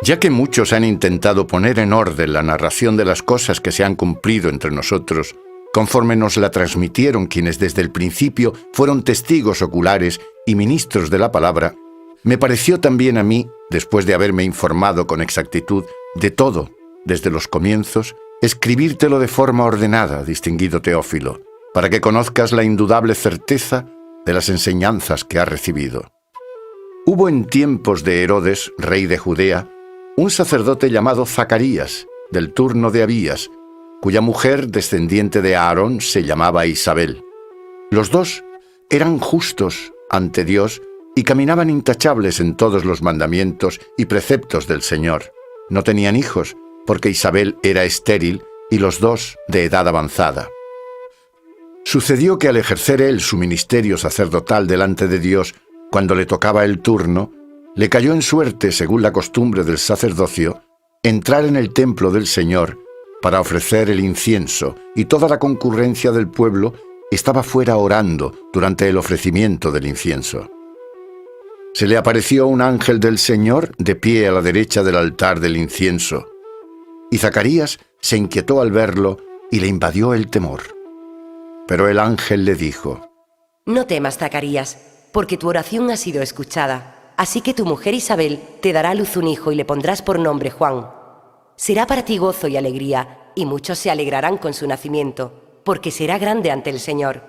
Ya que muchos han intentado poner en orden la narración de las cosas que se han cumplido entre nosotros, conforme nos la transmitieron quienes desde el principio fueron testigos oculares y ministros de la palabra, me pareció también a mí, después de haberme informado con exactitud de todo, desde los comienzos, escribírtelo de forma ordenada, distinguido Teófilo, para que conozcas la indudable certeza de las enseñanzas que has recibido. Hubo en tiempos de Herodes, rey de Judea, un sacerdote llamado Zacarías, del turno de Abías, cuya mujer, descendiente de Aarón, se llamaba Isabel. Los dos eran justos ante Dios y caminaban intachables en todos los mandamientos y preceptos del Señor. No tenían hijos, porque Isabel era estéril y los dos de edad avanzada. Sucedió que al ejercer él su ministerio sacerdotal delante de Dios, cuando le tocaba el turno, le cayó en suerte, según la costumbre del sacerdocio, entrar en el templo del Señor para ofrecer el incienso, y toda la concurrencia del pueblo estaba fuera orando durante el ofrecimiento del incienso. Se le apareció un ángel del Señor de pie a la derecha del altar del incienso, y Zacarías se inquietó al verlo y le invadió el temor. Pero el ángel le dijo: No temas, Zacarías, porque tu oración ha sido escuchada. Así que tu mujer Isabel te dará a luz un hijo y le pondrás por nombre Juan. Será para ti gozo y alegría, y muchos se alegrarán con su nacimiento, porque será grande ante el Señor.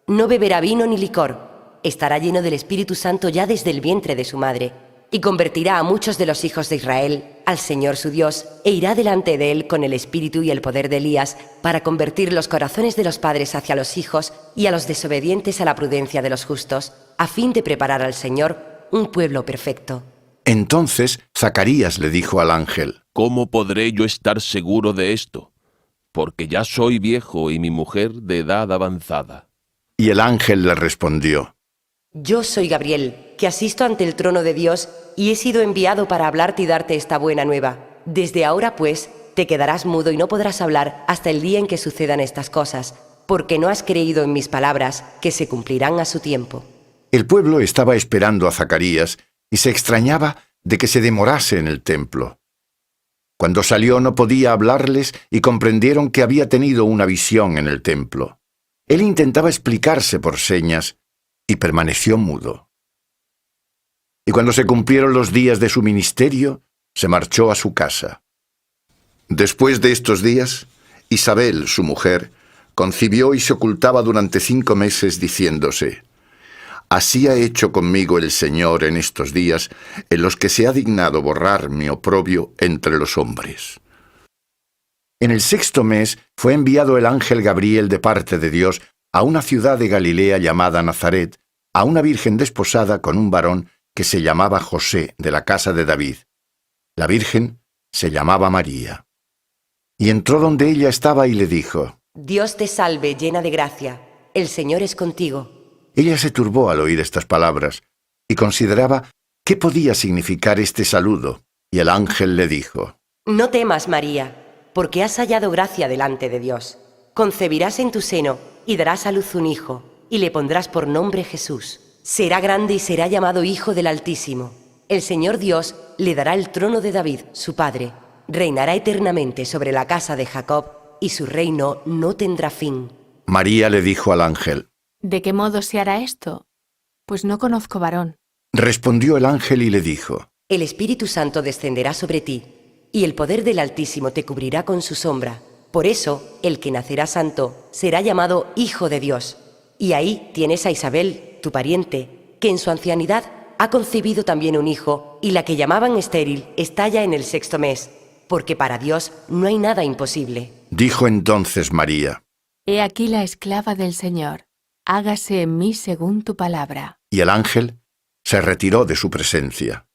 No beberá vino ni licor, estará lleno del Espíritu Santo ya desde el vientre de su madre, y convertirá a muchos de los hijos de Israel al Señor su Dios, e irá delante de él con el espíritu y el poder de Elías, para convertir los corazones de los padres hacia los hijos y a los desobedientes a la prudencia de los justos, a fin de preparar al Señor un pueblo perfecto. Entonces Zacarías le dijo al ángel: ¿Cómo podré yo estar seguro de esto? Porque ya soy viejo y mi mujer de edad avanzada. Y el ángel le respondió: Yo soy Gabriel, que asisto ante el trono de Dios, y he sido enviado para hablarte y darte esta buena nueva. Desde ahora, pues, te quedarás mudo y no podrás hablar hasta el día en que sucedan estas cosas, porque no has creído en mis palabras, que se cumplirán a su tiempo. El pueblo estaba esperando a Zacarías y se extrañaba de que se demorase en el templo. Cuando salió no podía hablarles y comprendieron que había tenido una visión en el templo. Él intentaba explicarse por señas y permaneció mudo. Y cuando se cumplieron los días de su ministerio, se marchó a su casa. Después de estos días, Isabel, su mujer, concibió y se ocultaba durante 5 meses diciéndose: Así ha hecho conmigo el Señor en estos días, en los que se ha dignado borrar mi oprobio entre los hombres. En el 6º mes fue enviado el ángel Gabriel de parte de Dios a una ciudad de Galilea llamada Nazaret, a una virgen desposada con un varón que se llamaba José, de la casa de David. La virgen se llamaba María. Y entró donde ella estaba y le dijo: Dios te salve, llena de gracia, el Señor es contigo. Ella se turbó al oír estas palabras y consideraba qué podía significar este saludo, y el ángel le dijo: No temas, María, porque has hallado gracia delante de Dios. Concebirás en tu seno y darás a luz un hijo, y le pondrás por nombre Jesús. Será grande y será llamado Hijo del Altísimo. El Señor Dios le dará el trono de David, su padre. Reinará eternamente sobre la casa de Jacob, y su reino no tendrá fin. María le dijo al ángel: ¿De qué modo se hará esto? Pues no conozco varón. Respondió el ángel y le dijo: El Espíritu Santo descenderá sobre ti, y el poder del Altísimo te cubrirá con su sombra. Por eso, el que nacerá santo será llamado Hijo de Dios. Y ahí tienes a Isabel, tu pariente, que en su ancianidad ha concebido también un hijo, y la que llamaban estéril está ya en el 6º mes, porque para Dios no hay nada imposible. Dijo entonces María: He aquí la esclava del Señor. Hágase en mí según tu palabra. Y el ángel se retiró de su presencia.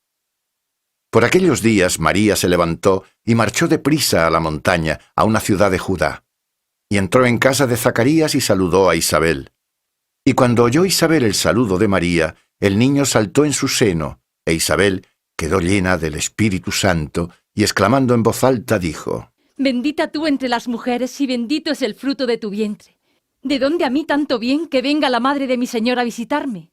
Por aquellos días María se levantó y marchó deprisa a la montaña, a una ciudad de Judá, y entró en casa de Zacarías y saludó a Isabel. Y cuando oyó Isabel el saludo de María, el niño saltó en su seno, e Isabel quedó llena del Espíritu Santo, y exclamando en voz alta dijo: Bendita tú entre las mujeres y bendito es el fruto de tu vientre. ¿De dónde a mí tanto bien que venga la madre de mi Señor a visitarme?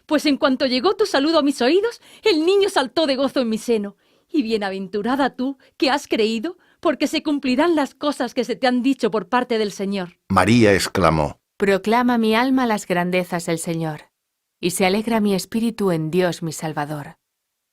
Pues en cuanto llegó tu saludo a mis oídos, el niño saltó de gozo en mi seno, Y bienaventurada tú, que has creído, porque se cumplirán las cosas que se te han dicho por parte del Señor. María exclamó: Proclama mi alma las grandezas del Señor, y se alegra mi espíritu en Dios mi Salvador,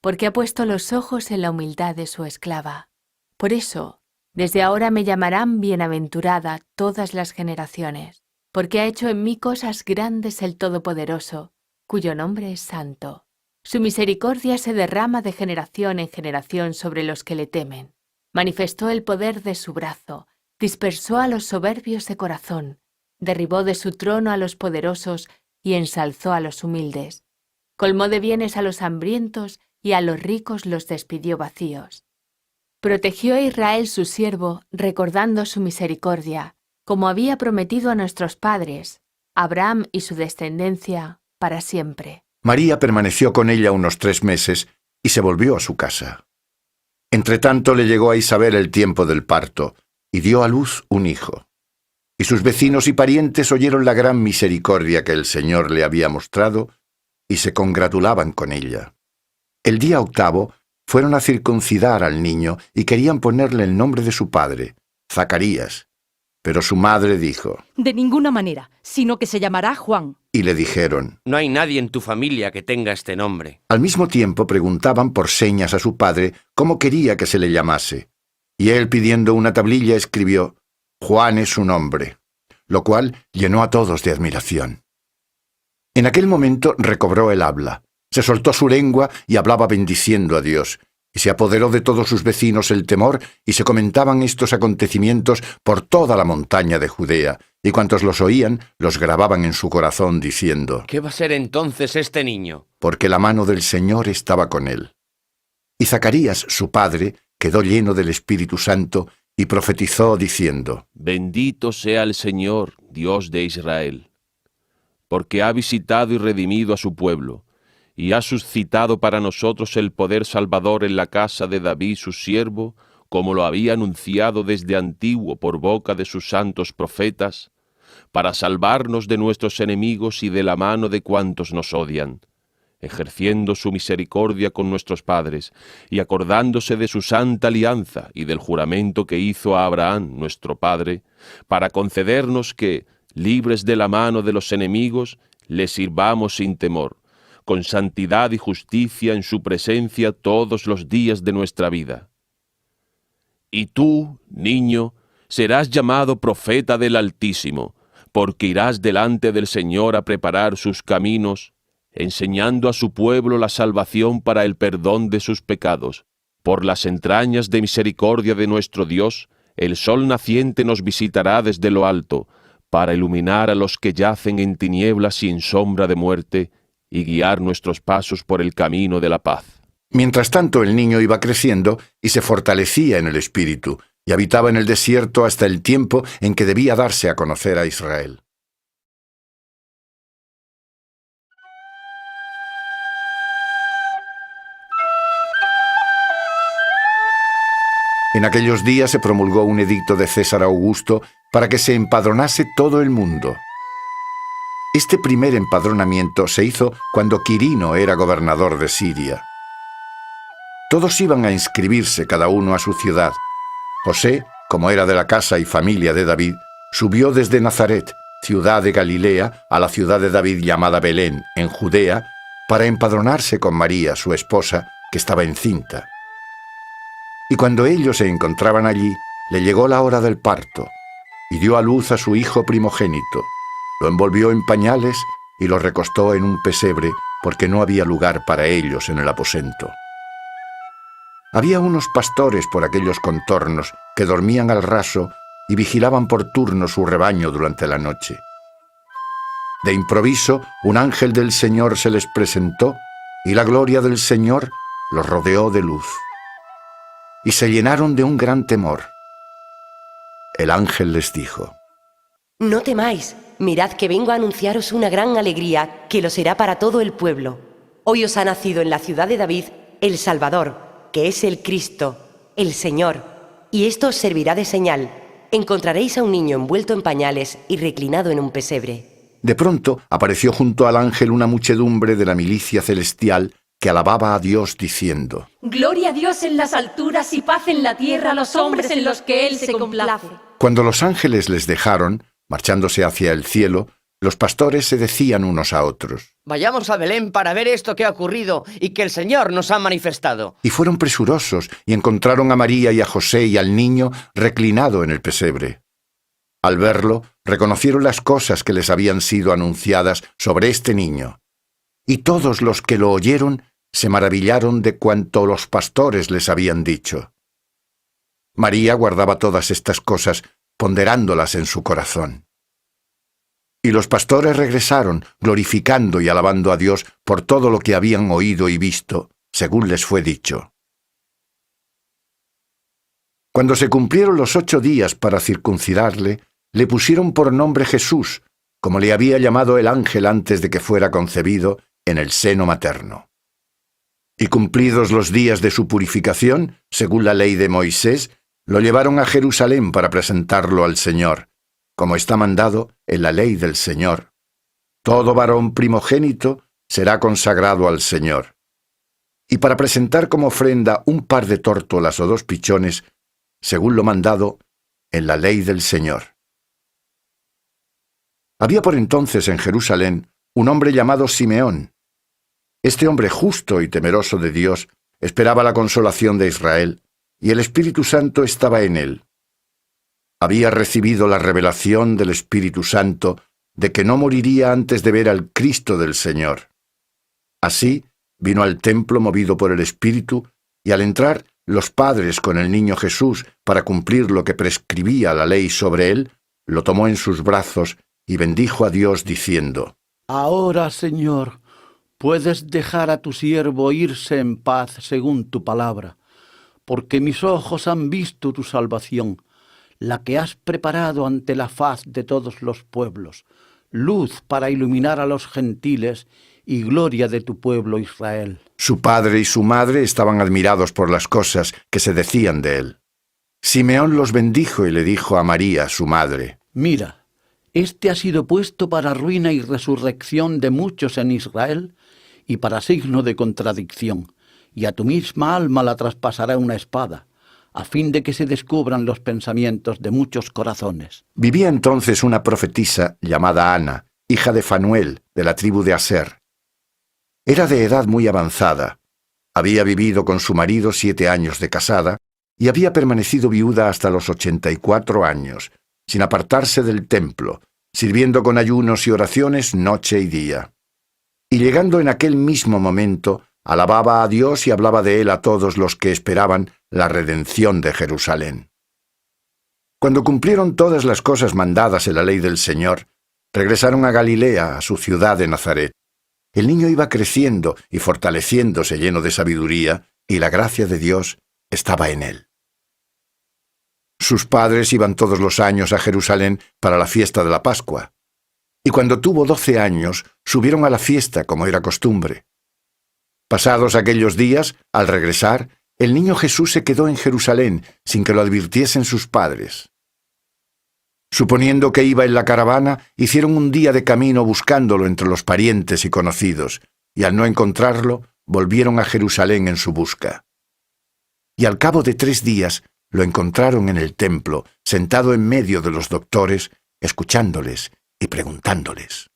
porque ha puesto los ojos en la humildad de su esclava. Por eso, desde ahora me llamarán bienaventurada todas las generaciones, porque ha hecho en mí cosas grandes el Todopoderoso, cuyo nombre es Santo. Su misericordia se derrama de generación en generación sobre los que le temen. Manifestó el poder de su brazo, dispersó a los soberbios de corazón, derribó de su trono a los poderosos y ensalzó a los humildes. Colmó de bienes a los hambrientos y a los ricos los despidió vacíos. Protegió a Israel su siervo, recordando su misericordia, como había prometido a nuestros padres, Abraham y su descendencia, para siempre. María permaneció con ella unos 3 meses y se volvió a su casa. Entretanto le llegó a Isabel el tiempo del parto, y dio a luz un hijo. Y sus vecinos y parientes oyeron la gran misericordia que el Señor le había mostrado, y se congratulaban con ella. El día 8 fueron a circuncidar al niño y querían ponerle el nombre de su padre, Zacarías. Pero su madre dijo: De ninguna manera, sino que se llamará Juan. Y le dijeron: No hay nadie en tu familia que tenga este nombre. Al mismo tiempo preguntaban por señas a su padre cómo quería que se le llamase. Y él, pidiendo una tablilla, escribió: Juan es su nombre, lo cual llenó a todos de admiración. En aquel momento recobró el habla, se soltó su lengua y hablaba bendiciendo a Dios, y se apoderó de todos sus vecinos el temor, y se comentaban estos acontecimientos por toda la montaña de Judea, y cuantos los oían los grababan en su corazón, diciendo: ¿Qué va a ser entonces este niño? Porque la mano del Señor estaba con él. Y Zacarías, su padre, quedó lleno del Espíritu Santo, y profetizó diciendo: Bendito sea el Señor, Dios de Israel, porque ha visitado y redimido a su pueblo, y ha suscitado para nosotros el poder salvador en la casa de David su siervo, como lo había anunciado desde antiguo por boca de sus santos profetas, para salvarnos de nuestros enemigos y de la mano de cuantos nos odian, ejerciendo su misericordia con nuestros padres, y acordándose de su santa alianza y del juramento que hizo a Abraham, nuestro padre, para concedernos que, libres de la mano de los enemigos, le sirvamos sin temor, con santidad y justicia en su presencia todos los días de nuestra vida. Y tú, niño, serás llamado profeta del Altísimo, porque irás delante del Señor a preparar sus caminos, enseñando a su pueblo la salvación para el perdón de sus pecados. Por las entrañas de misericordia de nuestro Dios, el sol naciente nos visitará desde lo alto, para iluminar a los que yacen en tinieblas y en sombra de muerte, y guiar nuestros pasos por el camino de la paz. Mientras tanto el niño iba creciendo y se fortalecía en el espíritu, y habitaba en el desierto hasta el tiempo en que debía darse a conocer a Israel. En aquellos días se promulgó un edicto de César Augusto para que se empadronase todo el mundo. Este primer empadronamiento se hizo cuando Quirino era gobernador de Siria. Todos iban a inscribirse cada uno a su ciudad. José, como era de la casa y familia de David, subió desde Nazaret, ciudad de Galilea, a la ciudad de David llamada Belén, en Judea, para empadronarse con María, su esposa, que estaba encinta. Y cuando ellos se encontraban allí, le llegó la hora del parto, y dio a luz a su hijo primogénito. Lo envolvió en pañales y lo recostó en un pesebre, porque no había lugar para ellos en el aposento. Había unos pastores por aquellos contornos que dormían al raso y vigilaban por turno su rebaño durante la noche. De improviso, un ángel del Señor se les presentó, y la gloria del Señor los rodeó de luz. Y se llenaron de un gran temor. El ángel les dijo: No temáis, mirad que vengo a anunciaros una gran alegría que lo será para todo el pueblo. Hoy os ha nacido en la ciudad de David el Salvador, que es el Cristo, el Señor. Y esto os servirá de señal. Encontraréis a un niño envuelto en pañales y reclinado en un pesebre. De pronto apareció junto al ángel una muchedumbre de la milicia celestial que alababa a Dios diciendo: Gloria a Dios en las alturas y paz en la tierra a los hombres en los que Él se complace. Cuando los ángeles les dejaron, marchándose hacia el cielo, los pastores se decían unos a otros. Vayamos a Belén para ver esto que ha ocurrido y que el Señor nos ha manifestado. Y fueron presurosos y encontraron a María y a José y al niño reclinado en el pesebre. Al verlo, reconocieron las cosas que les habían sido anunciadas sobre este niño. Y todos los que lo oyeron se maravillaron de cuanto los pastores les habían dicho. María guardaba todas estas cosas, ponderándolas en su corazón. Y los pastores regresaron, glorificando y alabando a Dios por todo lo que habían oído y visto, según les fue dicho. Cuando se cumplieron los 8 días para circuncidarle, le pusieron por nombre Jesús, como le había llamado el ángel antes de que fuera concebido en el seno materno. Y cumplidos los días de su purificación, según la ley de Moisés, lo llevaron a Jerusalén para presentarlo al Señor, como está mandado en la ley del Señor. Todo varón primogénito será consagrado al Señor. Y para presentar como ofrenda un par de tórtolas o 2 pichones, según lo mandado en la ley del Señor. Había por entonces en Jerusalén un hombre llamado Simeón. Este hombre justo y temeroso de Dios esperaba la consolación de Israel, y el Espíritu Santo estaba en él. Había recibido la revelación del Espíritu Santo de que no moriría antes de ver al Cristo del Señor. Así vino al templo movido por el Espíritu, y al entrar los padres con el niño Jesús para cumplir lo que prescribía la ley sobre él, lo tomó en sus brazos y bendijo a Dios diciendo: Ahora, Señor, puedes dejar a tu siervo irse en paz según tu palabra, porque mis ojos han visto tu salvación, la que has preparado ante la faz de todos los pueblos, luz para iluminar a los gentiles y gloria de tu pueblo Israel. Su padre y su madre estaban admirados por las cosas que se decían de él. Simeón los bendijo y le dijo a María, su madre: Mira, este ha sido puesto para ruina y resurrección de muchos en Israel y para signo de contradicción, y a tu misma alma la traspasará una espada, a fin de que se descubran los pensamientos de muchos corazones. Vivía entonces una profetisa llamada Ana, hija de Fanuel, de la tribu de Aser. Era de edad muy avanzada. Había vivido con su marido 7 años de casada y había permanecido viuda hasta los 84 años, sin apartarse del templo, sirviendo con ayunos y oraciones noche y día. Y llegando en aquel mismo momento, alababa a Dios y hablaba de él a todos los que esperaban la redención de Jerusalén. Cuando cumplieron todas las cosas mandadas en la ley del Señor, regresaron a Galilea, a su ciudad de Nazaret. El niño iba creciendo y fortaleciéndose lleno de sabiduría, y la gracia de Dios estaba en él. Sus padres iban todos los años a Jerusalén para la fiesta de la Pascua, y cuando tuvo 12 años, subieron a la fiesta como era costumbre. Pasados aquellos días, al regresar, el niño Jesús se quedó en Jerusalén sin que lo advirtiesen sus padres. Suponiendo que iba en la caravana, hicieron un día de camino buscándolo entre los parientes y conocidos, y al no encontrarlo, volvieron a Jerusalén en su busca. Y al cabo de 3 días, lo encontraron en el templo, sentado en medio de los doctores, escuchándoles y preguntándoles.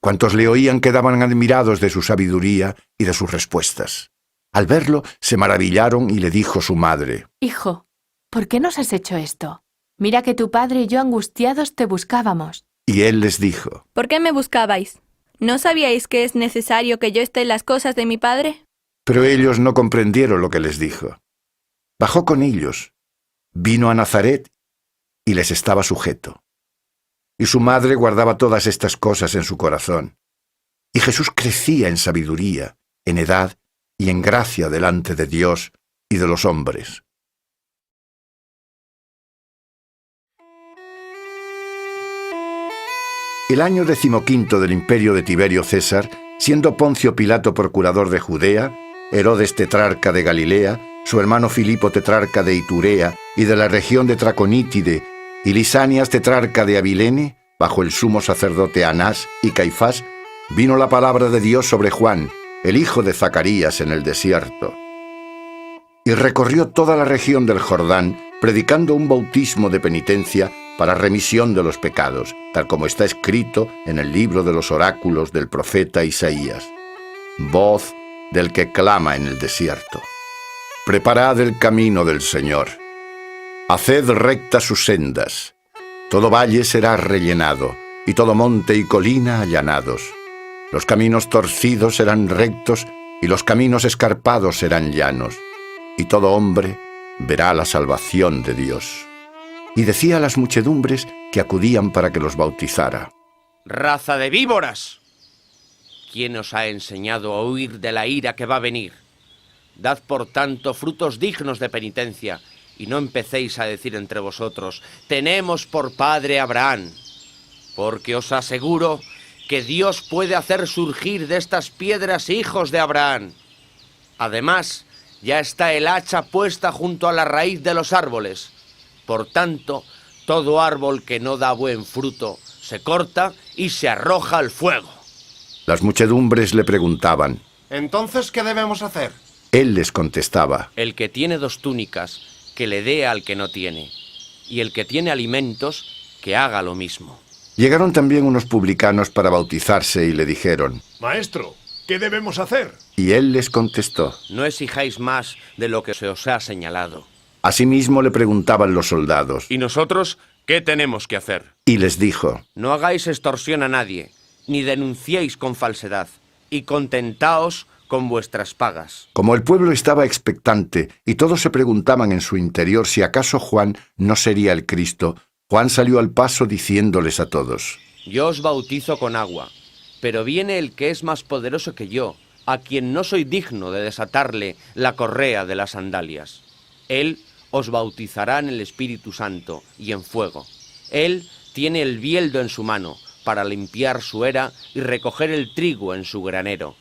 Cuantos le oían quedaban admirados de su sabiduría y de sus respuestas. Al verlo, se maravillaron y le dijo su madre: Hijo, ¿por qué nos has hecho esto? Mira que tu padre y yo angustiados te buscábamos. Y él les dijo: ¿Por qué me buscabais? ¿No sabíais que es necesario que yo esté en las cosas de mi padre? Pero ellos no comprendieron lo que les dijo. Bajó con ellos, vino a Nazaret y les estaba sujeto. Y su madre guardaba todas estas cosas en su corazón. Y Jesús crecía en sabiduría, en edad y en gracia delante de Dios y de los hombres. El año 15 del imperio de Tiberio César, siendo Poncio Pilato procurador de Judea, Herodes tetrarca de Galilea, su hermano Filipo tetrarca de Iturea y de la región de Traconítide, y Lisanias tetrarca de Abilene, bajo el sumo sacerdote Anás y Caifás, vino la palabra de Dios sobre Juan, el hijo de Zacarías, en el desierto. Y recorrió toda la región del Jordán, predicando un bautismo de penitencia para remisión de los pecados, tal como está escrito en el libro de los oráculos del profeta Isaías. Voz del que clama en el desierto. Preparad el camino del Señor. Haced rectas sus sendas. Todo valle será rellenado, y todo monte y colina allanados. Los caminos torcidos serán rectos, y los caminos escarpados serán llanos. Y todo hombre verá la salvación de Dios. Y decía a las muchedumbres que acudían para que los bautizara: ¡Raza de víboras! ¿Quién os ha enseñado a huir de la ira que va a venir? Dad por tanto frutos dignos de penitencia, y no empecéis a decir entre vosotros: tenemos por padre a Abraham. Porque os aseguro que Dios puede hacer surgir de estas piedras hijos de Abraham. Además, ya está el hacha puesta junto a la raíz de los árboles. Por tanto, todo árbol que no da buen fruto se corta y se arroja al fuego. Las muchedumbres le preguntaban: ¿Entonces qué debemos hacer? Él les contestaba: El que tiene 2 túnicas, que le dé al que no tiene. Y el que tiene alimentos, que haga lo mismo. Llegaron también unos publicanos para bautizarse y le dijeron: Maestro, ¿qué debemos hacer? Y él les contestó: No exijáis más de lo que se os ha señalado. Asimismo le preguntaban los soldados, ¿Y nosotros qué tenemos que hacer? y les dijo: No hagáis extorsión a nadie, ni denunciéis con falsedad, y contentaos con vuestras pagas. Como el pueblo estaba expectante y todos se preguntaban en su interior si acaso Juan no sería el Cristo, Juan salió al paso diciéndoles a todos: Yo os bautizo con agua, pero viene el que es más poderoso que yo, a quien no soy digno de desatarle la correa de las sandalias. Él os bautizará en el Espíritu Santo y en fuego. Él tiene el bieldo en su mano para limpiar su era y recoger el trigo en su granero,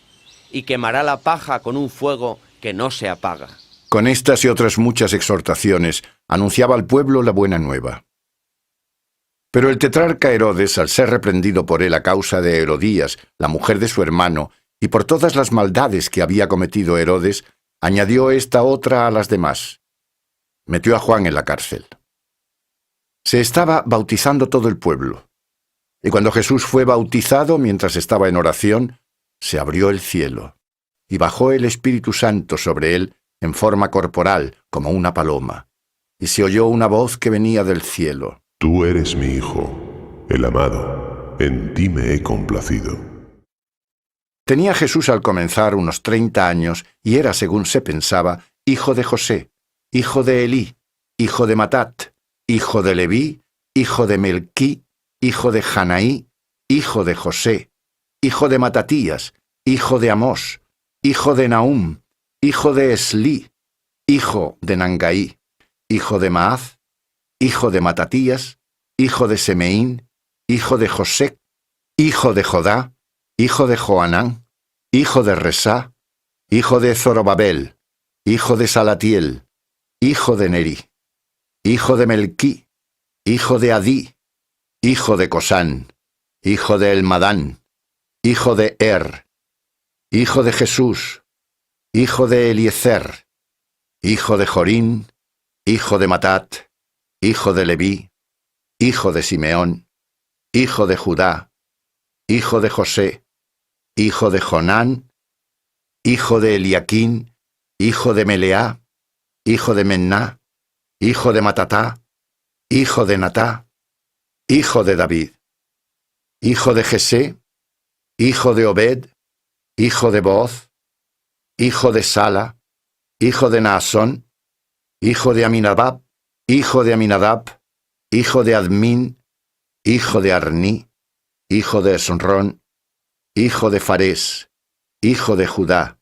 y quemará la paja con un fuego que no se apaga. Con estas y otras muchas exhortaciones anunciaba al pueblo la buena nueva. Pero el tetrarca Herodes, al ser reprendido por él a causa de Herodías, la mujer de su hermano, y por todas las maldades que había cometido Herodes, añadió esta otra a las demás: metió a Juan en la cárcel. Se estaba bautizando todo el pueblo. Y cuando Jesús fue bautizado, mientras estaba en oración, se abrió el cielo, y bajó el Espíritu Santo sobre él en forma corporal, como una paloma. Y se oyó una voz que venía del cielo: Tú eres mi Hijo, el amado, en ti me he complacido. Tenía Jesús al comenzar unos 30 años, y era, según se pensaba, hijo de José, hijo de Elí, hijo de Matat, hijo de Leví, hijo de Melquí, hijo de Janaí, hijo de José, hijo de Matatías, hijo de Amós, hijo de Nahum, hijo de Eslí, hijo de Nangaí, hijo de Maaz, hijo de Matatías, hijo de Semeín, hijo de José, hijo de Jodá, hijo de Joanán, hijo de Resá, hijo de Zorobabel, hijo de Salatiel, hijo de Neri, hijo de Melquí, hijo de Adí, hijo de Cosán, hijo de Elmadán, hijo de hijo de Jesús, hijo de Eliezer, hijo de Jorín, hijo de Matat, hijo de Leví, hijo de Simeón, hijo de Judá, hijo de José, hijo de Jonán, hijo de Eliaquín, hijo de Meleá, hijo de Menná, hijo de Matatá, hijo de Natá, hijo de David, hijo de Jesé, hijo de Obed, hijo de Booz, hijo de Sala, hijo de Naasón, hijo de Aminadab, hijo de Aminadab, hijo de Admín, hijo de Arní, hijo de Esrón, hijo de Farés, hijo de Judá,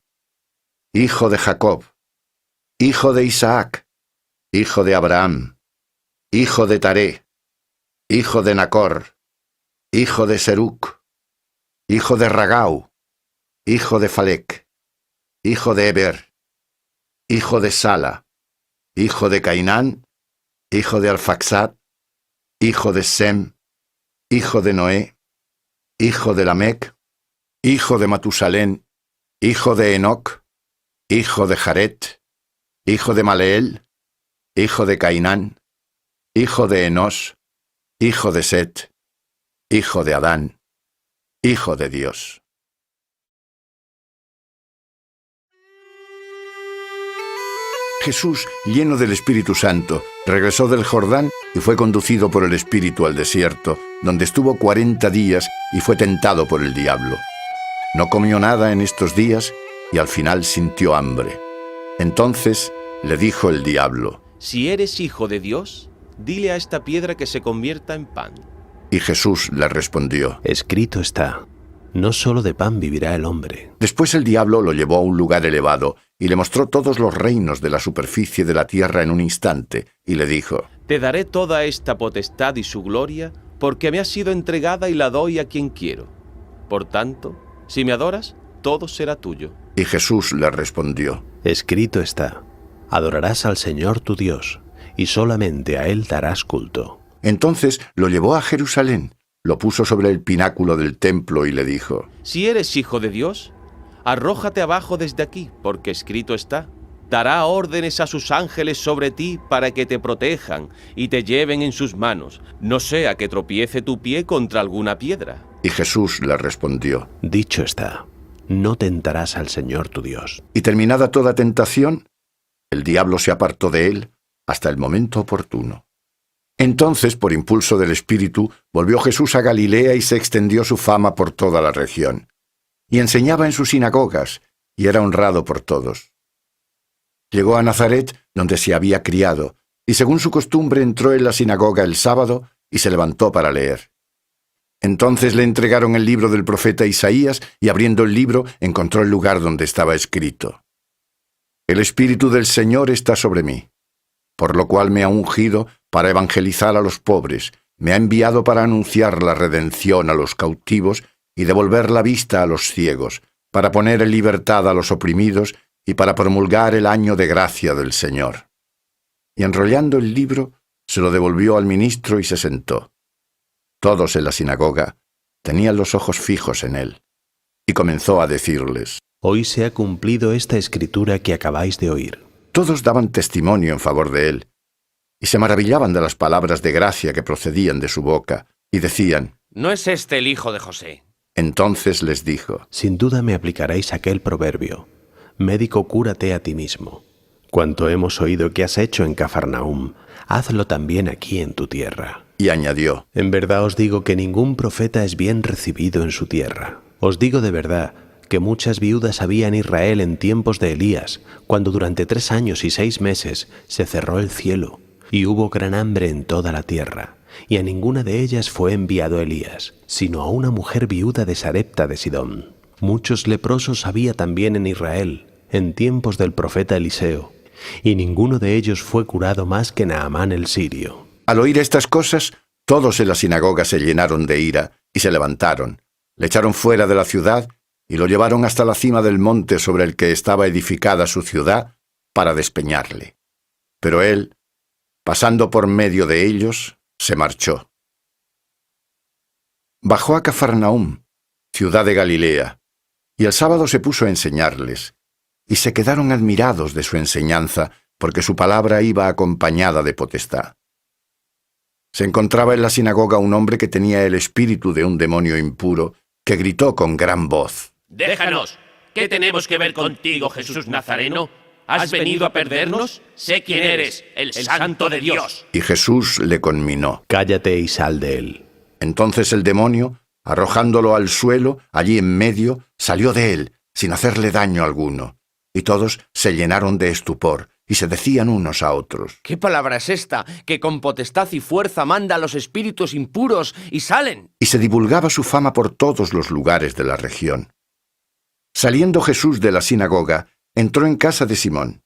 hijo de Jacob, hijo de Isaac, hijo de Abraham, hijo de Taré, hijo de Nacor, hijo de Seruc, hijo de Ragau, hijo de Falec, hijo de Eber, hijo de Sala, hijo de Cainán, hijo de Arfaxad, hijo de Sem, hijo de Noé, hijo de Lamec, hijo de Matusalén, hijo de Enoc, hijo de Jared, hijo de Maleel, hijo de Cainán, hijo de Enos, hijo de Set, hijo de Adán, hijo de Dios. Jesús, lleno del Espíritu Santo, regresó del Jordán y fue conducido por el Espíritu al desierto, donde estuvo 40 días y fue tentado por el diablo. No comió nada en estos días y al final sintió hambre. Entonces le dijo el diablo: Si eres hijo de Dios, dile a esta piedra que se convierta en pan. Y Jesús le respondió: Escrito está, no solo de pan vivirá el hombre. Después el diablo lo llevó a un lugar elevado y le mostró todos los reinos de la superficie de la tierra en un instante, y le dijo: Te daré toda esta potestad y su gloria, porque me ha sido entregada y la doy a quien quiero. Por tanto, si me adoras, todo será tuyo. Y Jesús le respondió: Escrito está, adorarás al Señor tu Dios, y solamente a Él darás culto. Entonces lo llevó a Jerusalén, lo puso sobre el pináculo del templo y le dijo: Si eres hijo de Dios, arrójate abajo desde aquí, porque escrito está, dará órdenes a sus ángeles sobre ti para que te protejan y te lleven en sus manos, no sea que tropiece tu pie contra alguna piedra. Y Jesús le respondió: Dicho está, no tentarás al Señor tu Dios. Y terminada toda tentación, el diablo se apartó de él hasta el momento oportuno. Entonces, por impulso del Espíritu, volvió Jesús a Galilea y se extendió su fama por toda la región. Y enseñaba en sus sinagogas, y era honrado por todos. Llegó a Nazaret, donde se había criado, y según su costumbre entró en la sinagoga el sábado y se levantó para leer. Entonces le entregaron el libro del profeta Isaías, y abriendo el libro encontró el lugar donde estaba escrito: El Espíritu del Señor está sobre mí, por lo cual me ha ungido para evangelizar a los pobres, me ha enviado para anunciar la redención a los cautivos y devolver la vista a los ciegos, para poner en libertad a los oprimidos y para promulgar el año de gracia del Señor. Y enrollando el libro, se lo devolvió al ministro y se sentó. Todos en la sinagoga tenían los ojos fijos en él, y comenzó a decirles: Hoy se ha cumplido esta escritura que acabáis de oír. Todos daban testimonio en favor de él, y se maravillaban de las palabras de gracia que procedían de su boca, y decían: ¿No es este el hijo de José? Entonces les dijo: Sin duda me aplicaréis aquel proverbio: Médico, cúrate a ti mismo. Cuanto hemos oído que has hecho en Cafarnaúm, hazlo también aquí en tu tierra. Y añadió: En verdad os digo que ningún profeta es bien recibido en su tierra. Os digo de verdad que muchas viudas había en Israel en tiempos de Elías, cuando durante 3 años y 6 meses se cerró el cielo, y hubo gran hambre en toda la tierra, y a ninguna de ellas fue enviado Elías, sino a una mujer viuda de Sarepta de Sidón. Muchos leprosos había también en Israel, en tiempos del profeta Eliseo, y ninguno de ellos fue curado más que Naamán el sirio. Al oír estas cosas, todos en la sinagoga se llenaron de ira y se levantaron, le echaron fuera de la ciudad y lo llevaron hasta la cima del monte sobre el que estaba edificada su ciudad para despeñarle. Pero él, pasando por medio de ellos, se marchó. Bajó a Cafarnaúm, ciudad de Galilea, y el sábado se puso a enseñarles, y se quedaron admirados de su enseñanza, porque su palabra iba acompañada de potestad. Se encontraba en la sinagoga un hombre que tenía el espíritu de un demonio impuro, que gritó con gran voz: Déjanos. ¿Qué tenemos que ver contigo, Jesús Nazareno? ¿Has venido a perdernos? Sé quién eres, el Santo de Dios. Y Jesús le conminó: Cállate y sal de él. Entonces el demonio, arrojándolo al suelo, allí en medio, salió de él, sin hacerle daño alguno. Y todos se llenaron de estupor, y se decían unos a otros: ¿Qué palabra es esta, que con potestad y fuerza manda a los espíritus impuros y salen? Y se divulgaba su fama por todos los lugares de la región. Saliendo Jesús de la sinagoga, entró en casa de Simón.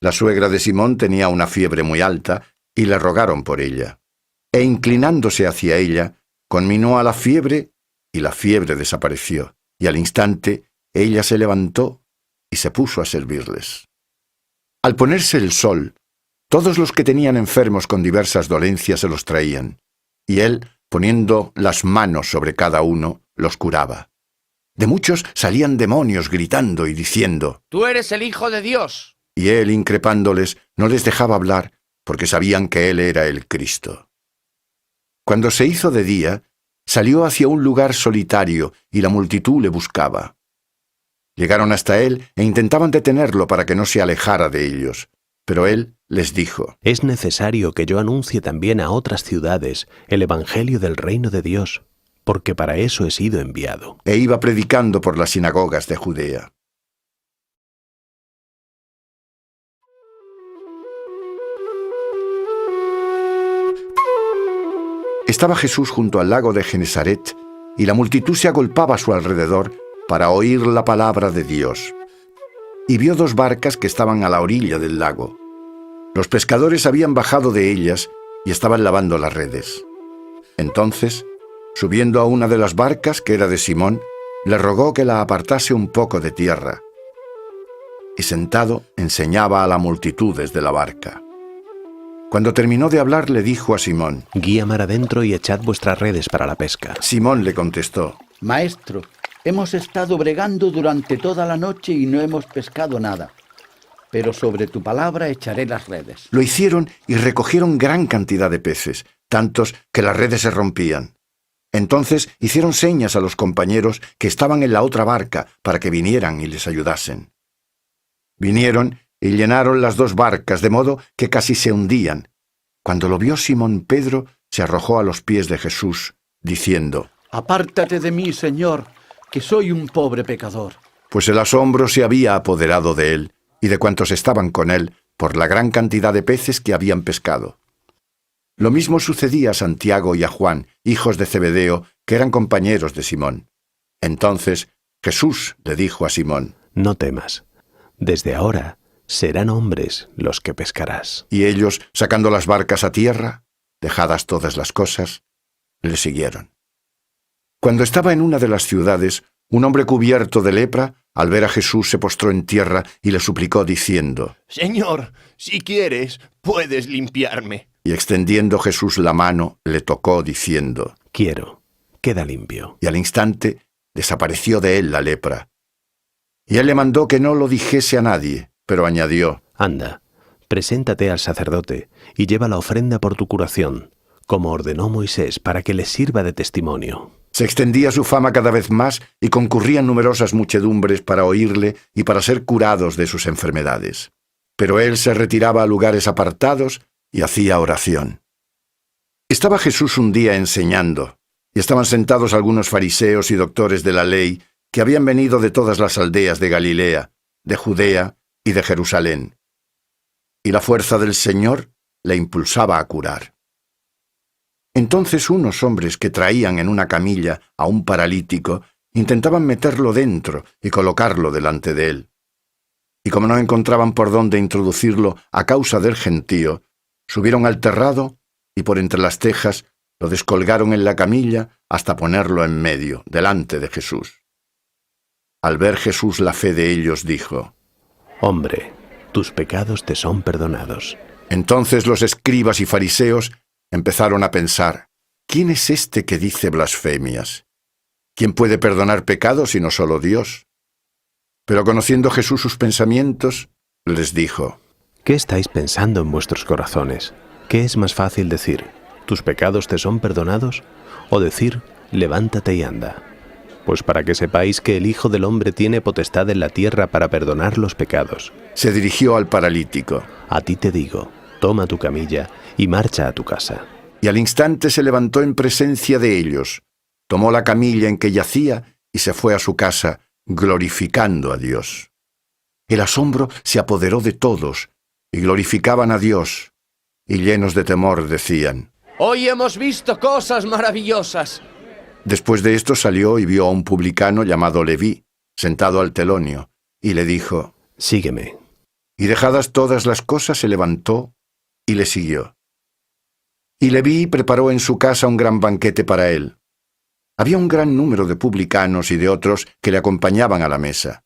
La suegra de Simón tenía una fiebre muy alta, y le rogaron por ella. E inclinándose hacia ella, conminó a la fiebre, y la fiebre desapareció, y al instante ella se levantó y se puso a servirles. Al ponerse el sol, todos los que tenían enfermos con diversas dolencias se los traían, y él, poniendo las manos sobre cada uno, los curaba. De muchos salían demonios gritando y diciendo: Tú eres el Hijo de Dios. Y él, increpándoles, no les dejaba hablar, porque sabían que él era el Cristo. Cuando se hizo de día, salió hacia un lugar solitario, y la multitud le buscaba. Llegaron hasta él e intentaban detenerlo para que no se alejara de ellos. Pero él les dijo: Es necesario que yo anuncie también a otras ciudades el Evangelio del reino de Dios, porque para eso he sido enviado. E iba predicando por las sinagogas de Judea. Estaba Jesús junto al lago de Genesaret, y la multitud se agolpaba a su alrededor para oír la palabra de Dios. Y vio 2 barcas que estaban a la orilla del lago. Los pescadores habían bajado de ellas y estaban lavando las redes. Entonces, subiendo a una de las barcas, que era de Simón, le rogó que la apartase un poco de tierra. Y sentado, enseñaba a la multitud desde la barca. Cuando terminó de hablar, le dijo a Simón: Guía mar adentro y echad vuestras redes para la pesca. Simón le contestó: Maestro, hemos estado bregando durante toda la noche y no hemos pescado nada. Pero sobre tu palabra echaré las redes. Lo hicieron y recogieron gran cantidad de peces, tantos que las redes se rompían. Entonces hicieron señas a los compañeros que estaban en la otra barca para que vinieran y les ayudasen. Vinieron y llenaron las 2 barcas, de modo que casi se hundían. Cuando lo vio Simón Pedro, se arrojó a los pies de Jesús, diciendo: Apártate de mí, Señor, que soy un pobre pecador. Pues el asombro se había apoderado de él y de cuantos estaban con él por la gran cantidad de peces que habían pescado. Lo mismo sucedía a Santiago y a Juan, hijos de Zebedeo, que eran compañeros de Simón. Entonces Jesús le dijo a Simón: No temas, desde ahora serán hombres los que pescarás. Y ellos, sacando las barcas a tierra, dejadas todas las cosas, le siguieron. Cuando estaba en una de las ciudades, un hombre cubierto de lepra, al ver a Jesús, se postró en tierra y le suplicó diciendo: Señor, si quieres, puedes limpiarme. Y extendiendo Jesús la mano, le tocó diciendo: Quiero, queda limpio. Y al instante desapareció de él la lepra. Y él le mandó que no lo dijese a nadie, pero añadió: Anda, preséntate al sacerdote y lleva la ofrenda por tu curación, como ordenó Moisés, para que les sirva de testimonio. Se extendía su fama cada vez más y concurrían numerosas muchedumbres para oírle y para ser curados de sus enfermedades. Pero él se retiraba a lugares apartados y hacía oración. Estaba Jesús un día enseñando, y estaban sentados algunos fariseos y doctores de la ley que habían venido de todas las aldeas de Galilea, de Judea y de Jerusalén. Y la fuerza del Señor le impulsaba a curar. Entonces unos hombres que traían en una camilla a un paralítico intentaban meterlo dentro y colocarlo delante de él. Y como no encontraban por dónde introducirlo a causa del gentío, subieron al terrado y por entre las tejas lo descolgaron en la camilla hasta ponerlo en medio, delante de Jesús. Al ver Jesús la fe de ellos, dijo: Hombre, tus pecados te son perdonados. Entonces los escribas y fariseos empezaron a pensar: ¿quién es este que dice blasfemias? ¿Quién puede perdonar pecados sino solo Dios? Pero conociendo Jesús sus pensamientos, les dijo: ¿Qué estáis pensando en vuestros corazones? ¿Qué es más fácil decir: tus pecados te son perdonados? O decir: levántate y anda. Pues para que sepáis que el Hijo del Hombre tiene potestad en la tierra para perdonar los pecados. Se dirigió al paralítico: A ti te digo, toma tu camilla y marcha a tu casa. Y al instante se levantó en presencia de ellos, tomó la camilla en que yacía y se fue a su casa, glorificando a Dios. El asombro se apoderó de todos, y glorificaban a Dios, y llenos de temor decían: Hoy hemos visto cosas maravillosas. Después de esto salió y vio a un publicano llamado Leví, sentado al telonio, y le dijo: Sígueme. Y dejadas todas las cosas, se levantó y le siguió. Y Leví preparó en su casa un gran banquete para él. Había un gran número de publicanos y de otros que le acompañaban a la mesa.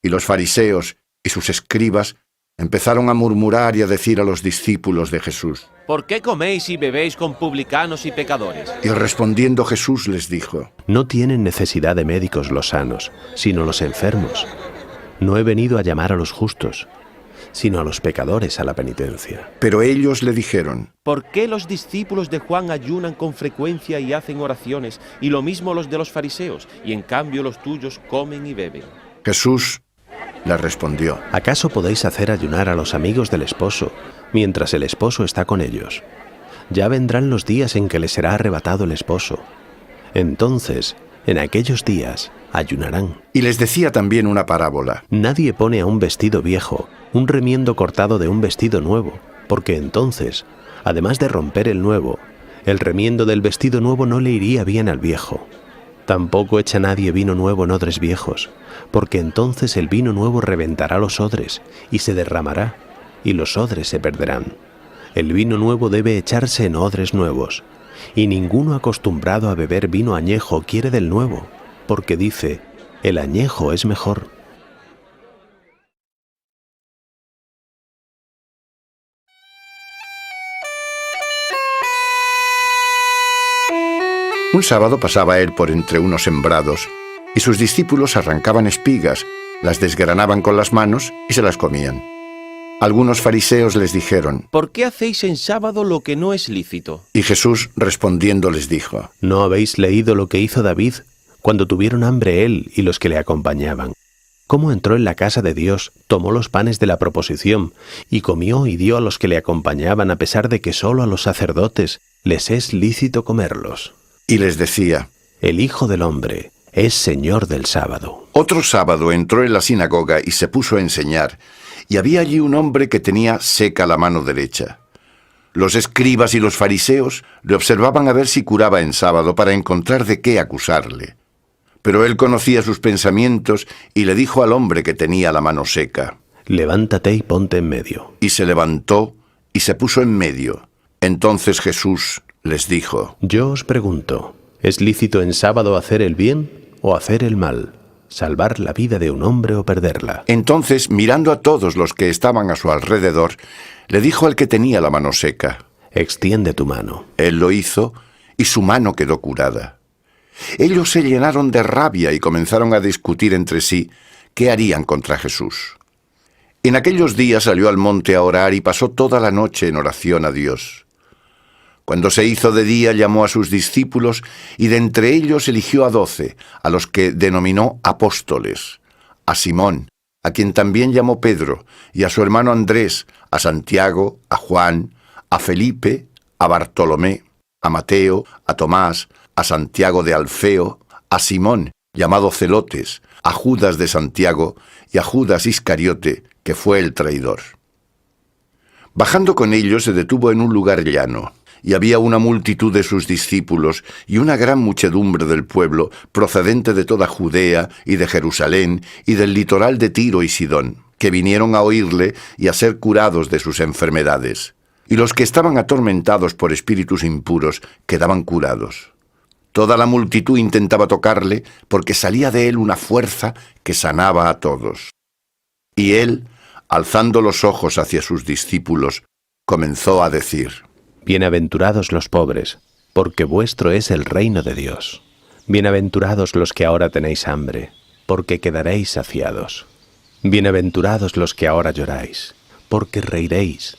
Y los fariseos y sus escribas Empezaron a murmurar y a decir a los discípulos de Jesús. ¿Por qué coméis y bebéis con publicanos y pecadores? Y respondiendo Jesús les dijo: No tienen necesidad de médicos los sanos, sino los enfermos. No he venido a llamar a los justos, sino a los pecadores a la penitencia. Pero ellos le dijeron: ¿Por qué los discípulos de Juan ayunan con frecuencia y hacen oraciones, y lo mismo los de los fariseos, y en cambio los tuyos comen y beben? Jesús le respondió: ¿Acaso podéis hacer ayunar a los amigos del esposo mientras el esposo está con ellos? Ya vendrán los días en que les será arrebatado el esposo. Entonces, en aquellos días, ayunarán. Y les decía también una parábola. Nadie pone a un vestido viejo un remiendo cortado de un vestido nuevo, porque entonces, además de romper el nuevo, el remiendo del vestido nuevo no le iría bien al viejo. Tampoco echa nadie vino nuevo en odres viejos, porque entonces el vino nuevo reventará los odres y se derramará, y los odres se perderán. El vino nuevo debe echarse en odres nuevos, y ninguno acostumbrado a beber vino añejo quiere del nuevo, porque dice: el añejo es mejor. Un sábado pasaba él por entre unos sembrados, y sus discípulos arrancaban espigas, las desgranaban con las manos y se las comían. Algunos fariseos les dijeron: ¿Por qué hacéis en sábado lo que no es lícito? Y Jesús respondiendo les dijo: ¿No habéis leído lo que hizo David cuando tuvieron hambre él y los que le acompañaban? Cómo entró en la casa de Dios, tomó los panes de la proposición y comió y dio a los que le acompañaban, a pesar de que solo a los sacerdotes les es lícito comerlos. Y les decía: el Hijo del Hombre es Señor del sábado. Otro sábado entró en la sinagoga y se puso a enseñar, y había allí un hombre que tenía seca la mano derecha. Los escribas y los fariseos le observaban a ver si curaba en sábado para encontrar de qué acusarle. Pero él conocía sus pensamientos y le dijo al hombre que tenía la mano seca: levántate y ponte en medio. Y se levantó y se puso en medio. Entonces Jesús les dijo: yo os pregunto, ¿es lícito en sábado hacer el bien o hacer el mal? ¿Salvar la vida de un hombre o perderla? Entonces, mirando a todos los que estaban a su alrededor, le dijo al que tenía la mano seca: extiende tu mano. Él lo hizo y su mano quedó curada. Ellos se llenaron de rabia y comenzaron a discutir entre sí qué harían contra Jesús. En aquellos días salió al monte a orar y pasó toda la noche en oración a Dios. Cuando se hizo de día, llamó a sus discípulos y de entre ellos eligió a 12, a los que denominó apóstoles: a Simón, a quien también llamó Pedro, y a su hermano Andrés, a Santiago, a Juan, a Felipe, a Bartolomé, a Mateo, a Tomás, a Santiago de Alfeo, a Simón, llamado Celotes, a Judas de Santiago y a Judas Iscariote, que fue el traidor. Bajando con ellos, se detuvo en un lugar llano. Y había una multitud de sus discípulos y una gran muchedumbre del pueblo, procedente de toda Judea y de Jerusalén y del litoral de Tiro y Sidón, que vinieron a oírle y a ser curados de sus enfermedades. Y los que estaban atormentados por espíritus impuros quedaban curados. Toda la multitud intentaba tocarle, porque salía de él una fuerza que sanaba a todos. Y él, alzando los ojos hacia sus discípulos, comenzó a decir: bienaventurados los pobres, porque vuestro es el reino de Dios. Bienaventurados los que ahora tenéis hambre, porque quedaréis saciados. Bienaventurados los que ahora lloráis, porque reiréis.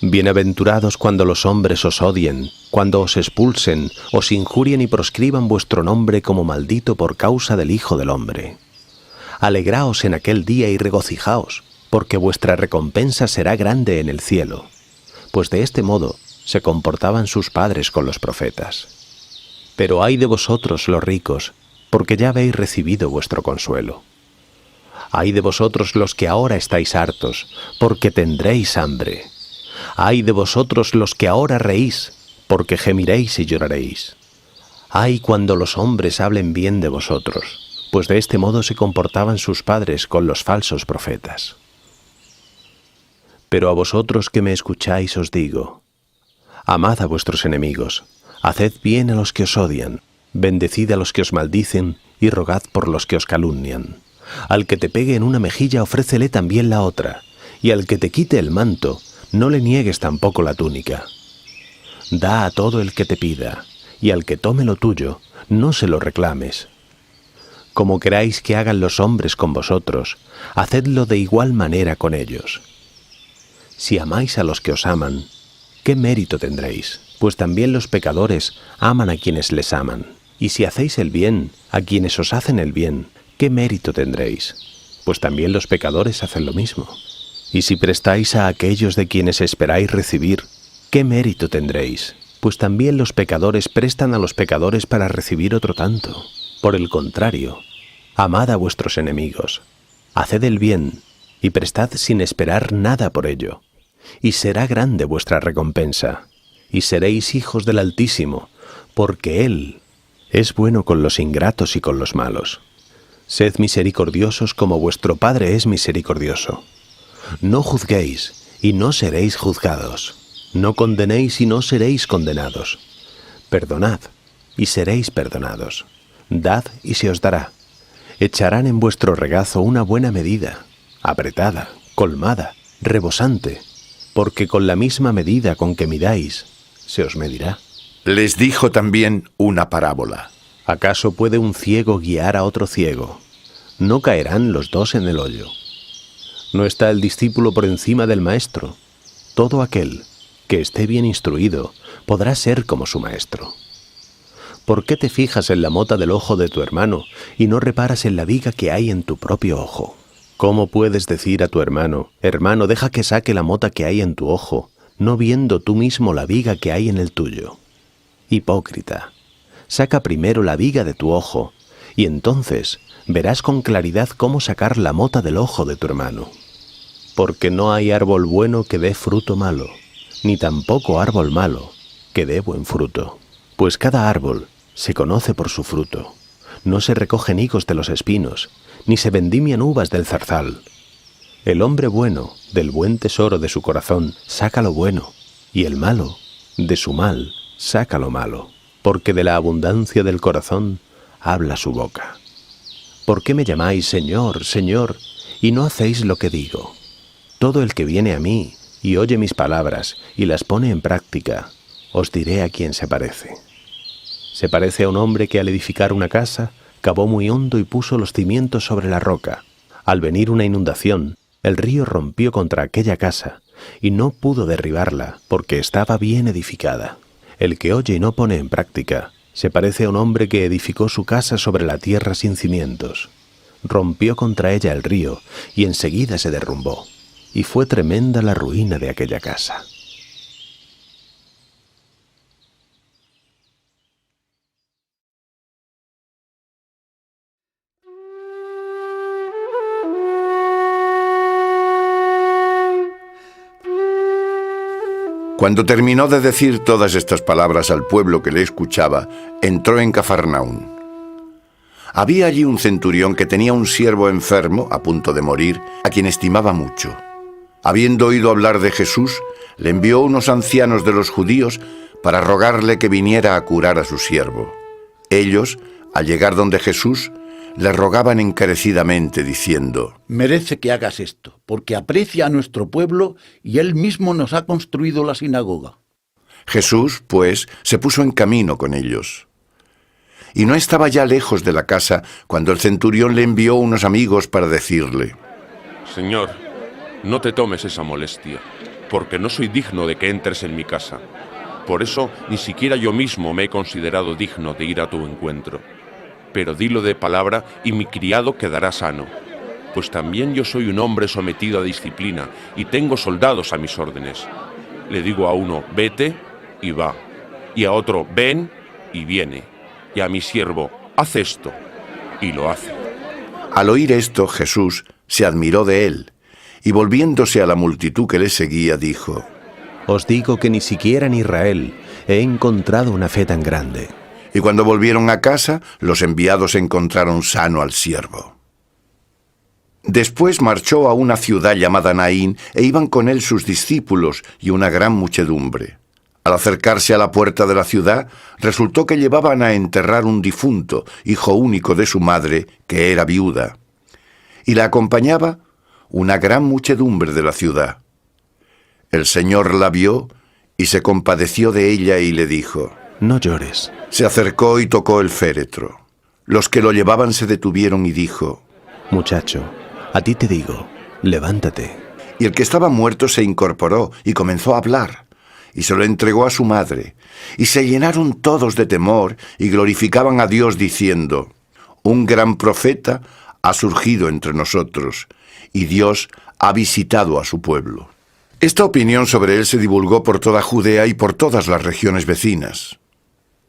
Bienaventurados cuando los hombres os odien, cuando os expulsen, os injurien y proscriban vuestro nombre como maldito por causa del Hijo del Hombre. Alegraos en aquel día y regocijaos, porque vuestra recompensa será grande en el cielo. Pues de este modo se comportaban sus padres con los profetas. Pero ay de vosotros los ricos, porque ya habéis recibido vuestro consuelo. Ay de vosotros los que ahora estáis hartos, porque tendréis hambre. Ay de vosotros los que ahora reís, porque gemiréis y lloraréis. Ay cuando los hombres hablen bien de vosotros, pues de este modo se comportaban sus padres con los falsos profetas. Pero a vosotros que me escucháis os digo: amad a vuestros enemigos, haced bien a los que os odian, bendecid a los que os maldicen y rogad por los que os calumnian. Al que te pegue en una mejilla ofrécele también la otra, Y al que te quite el manto, no le niegues tampoco la túnica. Da a todo el que te pida, y al que tome lo tuyo, no se lo reclames. Como queráis que hagan los hombres con vosotros, hacedlo de igual manera con ellos. Si amáis a los que os aman, ¿qué mérito tendréis? Pues también los pecadores aman a quienes les aman. Y si hacéis el bien a quienes os hacen el bien, ¿qué mérito tendréis? Pues también los pecadores hacen lo mismo. Y si prestáis a aquellos de quienes esperáis recibir, ¿qué mérito tendréis? Pues también los pecadores prestan a los pecadores para recibir otro tanto. Por el contrario, amad a vuestros enemigos, haced el bien y prestad sin esperar nada por ello, y será grande vuestra recompensa, y seréis hijos del Altísimo, porque Él es bueno con los ingratos y con los malos. Sed misericordiosos como vuestro Padre es misericordioso. No juzguéis, y no seréis juzgados. No condenéis, y no seréis condenados. Perdonad, y seréis perdonados. Dad, y se os dará. Echarán en vuestro regazo una buena medida, apretada, colmada, rebosante, porque con la misma medida con que midáis, se os medirá. Les dijo también una parábola. ¿Acaso puede un ciego guiar a otro ciego? ¿No caerán los dos en el hoyo? ¿No está el discípulo por encima del maestro? Todo aquel que esté bien instruido podrá ser como su maestro. ¿Por qué te fijas en la mota del ojo de tu hermano y no reparas en la viga que hay en tu propio ojo? ¿Cómo puedes decir a tu hermano, hermano, deja que saque la mota que hay en tu ojo, no viendo tú mismo la viga que hay en el tuyo? Hipócrita, saca primero la viga de tu ojo, y entonces verás con claridad cómo sacar la mota del ojo de tu hermano. Porque no hay árbol bueno que dé fruto malo, ni tampoco árbol malo que dé buen fruto. Pues cada árbol se conoce por su fruto. No se recogen higos de los espinos, ni se vendimian uvas del zarzal. El hombre bueno, del buen tesoro de su corazón, saca lo bueno, y el malo, de su mal, saca lo malo, porque de la abundancia del corazón habla su boca. ¿Por qué me llamáis Señor, Señor, y no hacéis lo que digo? Todo el que viene a mí y oye mis palabras y las pone en práctica, os diré a quién se parece. Se parece a un hombre que al edificar una casa, cavó muy hondo y puso los cimientos sobre la roca. Al venir una inundación, el río rompió contra aquella casa, y no pudo derribarla, porque estaba bien edificada. El que oye y no pone en práctica, se parece a un hombre que edificó su casa sobre la tierra sin cimientos. Rompió contra ella el río, y enseguida se derrumbó, y fue tremenda la ruina de aquella casa. Cuando terminó de decir todas estas palabras al pueblo que le escuchaba, entró en Cafarnaún. Había allí un centurión que tenía un siervo enfermo, a punto de morir, a quien estimaba mucho. Habiendo oído hablar de Jesús, le envió unos ancianos de los judíos para rogarle que viniera a curar a su siervo. Ellos, al llegar donde Jesús, le rogaban encarecidamente, diciendo: merece que hagas esto, porque aprecia a nuestro pueblo y él mismo nos ha construido la sinagoga. Jesús, pues, se puso en camino con ellos. Y no estaba ya lejos de la casa cuando el centurión le envió unos amigos para decirle: Señor, no te tomes esa molestia, porque no soy digno de que entres en mi casa. Por eso ni siquiera yo mismo me he considerado digno de ir a tu encuentro. Pero dilo de palabra y mi criado quedará sano. Pues también yo soy un hombre sometido a disciplina y tengo soldados a mis órdenes. Le digo a uno, vete, y va. Y a otro, ven, y viene. Y a mi siervo, haz esto, y lo hace. Al oír esto, Jesús se admiró de él, y volviéndose a la multitud que le seguía, dijo: Os digo que ni siquiera en Israel he encontrado una fe tan grande. Y cuando volvieron a casa, los enviados encontraron sano al siervo. Después marchó a una ciudad llamada Naín, e iban con él sus discípulos y una gran muchedumbre. Al acercarse a la puerta de la ciudad, resultó que llevaban a enterrar un difunto, hijo único de su madre, que era viuda. Y la acompañaba una gran muchedumbre de la ciudad. El Señor la vio y se compadeció de ella y le dijo: No llores. Se acercó y tocó el féretro. Los que lo llevaban se detuvieron y dijo: Muchacho, a ti te digo, levántate. Y el que estaba muerto se incorporó y comenzó a hablar, y se lo entregó a su madre. Y se llenaron todos de temor y glorificaban a Dios diciendo: Un gran profeta ha surgido entre nosotros, y Dios ha visitado a su pueblo. Esta opinión sobre él se divulgó por toda Judea y por todas las regiones vecinas.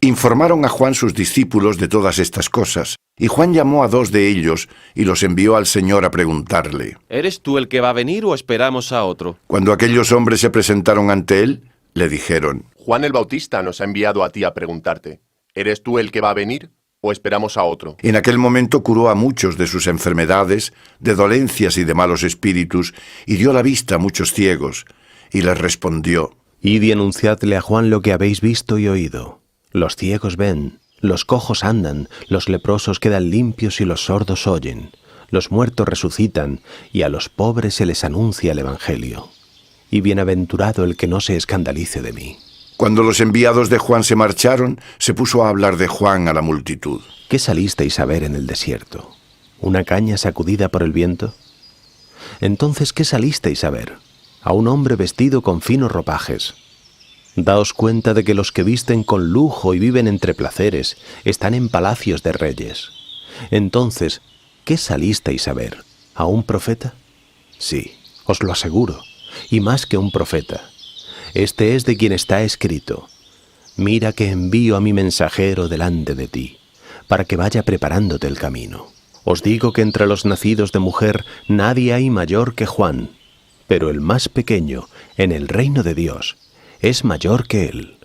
Informaron a Juan sus discípulos de todas estas cosas, y Juan llamó a 2 de ellos y los envió al Señor a preguntarle: ¿Eres tú el que va a venir o esperamos a otro? Cuando aquellos hombres se presentaron ante él, le dijeron: Juan el Bautista nos ha enviado a ti a preguntarte: ¿eres tú el que va a venir o esperamos a otro? En aquel momento curó a muchos de sus enfermedades, de dolencias y de malos espíritus, y dio la vista a muchos ciegos, y les respondió: Id y anunciadle a Juan lo que habéis visto y oído. Los ciegos ven, los cojos andan, los leprosos quedan limpios y los sordos oyen, los muertos resucitan, y a los pobres se les anuncia el Evangelio. Y bienaventurado el que no se escandalice de mí. Cuando los enviados de Juan se marcharon, se puso a hablar de Juan a la multitud. ¿Qué salisteis a ver en el desierto? ¿Una caña sacudida por el viento? Entonces, ¿qué salisteis a ver? A un hombre vestido con finos ropajes. Daos cuenta de que los que visten con lujo y viven entre placeres están en palacios de reyes. Entonces, ¿qué salisteis a ver? ¿A un profeta? Sí, os lo aseguro, y más que un profeta. Este es de quien está escrito: Mira que envío a mi mensajero delante de ti, para que vaya preparándote el camino. Os digo que entre los nacidos de mujer nadie hay mayor que Juan, pero el más pequeño en el reino de Dios es mayor que él.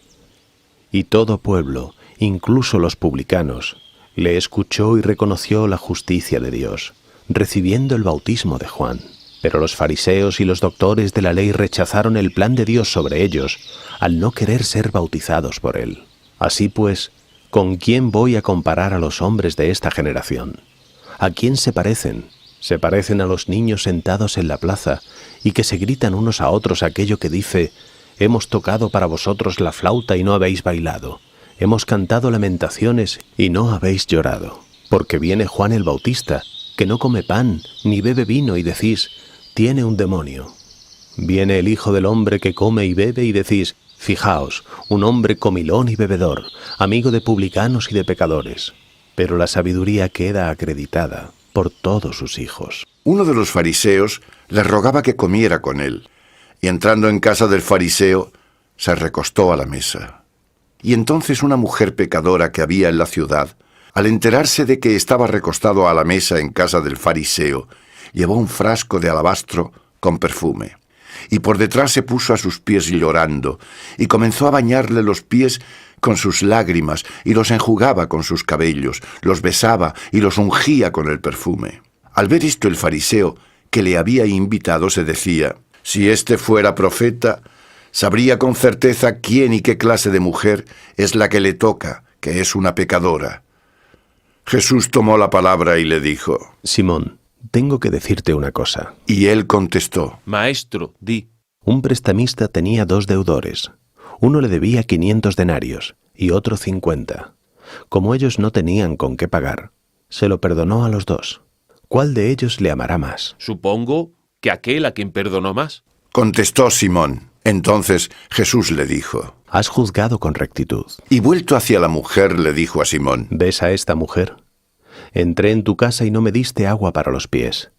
Y todo pueblo, incluso los publicanos, le escuchó y reconoció la justicia de Dios, recibiendo el bautismo de Juan. Pero los fariseos y los doctores de la ley rechazaron el plan de Dios sobre ellos, al no querer ser bautizados por él. Así pues, ¿con quién voy a comparar a los hombres de esta generación? ¿A quién se parecen? Se parecen a los niños sentados en la plaza y que se gritan unos a otros aquello que dice: Hemos tocado para vosotros la flauta y no habéis bailado. Hemos cantado lamentaciones y no habéis llorado. Porque viene Juan el Bautista, que no come pan ni bebe vino, y decís: tiene un demonio. Viene el Hijo del Hombre, que come y bebe, y decís: fijaos, un hombre comilón y bebedor, amigo de publicanos y de pecadores. Pero la sabiduría queda acreditada por todos sus hijos. Uno de los fariseos le rogaba que comiera con él, y entrando en casa del fariseo, se recostó a la mesa. Y entonces una mujer pecadora que había en la ciudad, al enterarse de que estaba recostado a la mesa en casa del fariseo, llevó un frasco de alabastro con perfume, y por detrás se puso a sus pies llorando, y comenzó a bañarle los pies con sus lágrimas, y los enjugaba con sus cabellos, los besaba y los ungía con el perfume. Al ver esto, el fariseo que le había invitado se decía: si éste fuera profeta, sabría con certeza quién y qué clase de mujer es la que le toca, que es una pecadora. Jesús tomó la palabra y le dijo: Simón, tengo que decirte una cosa. Y él contestó: Maestro, di. Un prestamista tenía 2 deudores. Uno le debía 500 denarios y otro 50. Como ellos no tenían con qué pagar, se lo perdonó a los 2. ¿Cuál de ellos le amará más? Supongo que aquel a quien perdonó más. Contestó Simón. Entonces Jesús le dijo: Has juzgado con rectitud. Y vuelto hacia la mujer, le dijo a Simón: ¿Ves a esta mujer? Entré en tu casa y no me diste agua para los pies.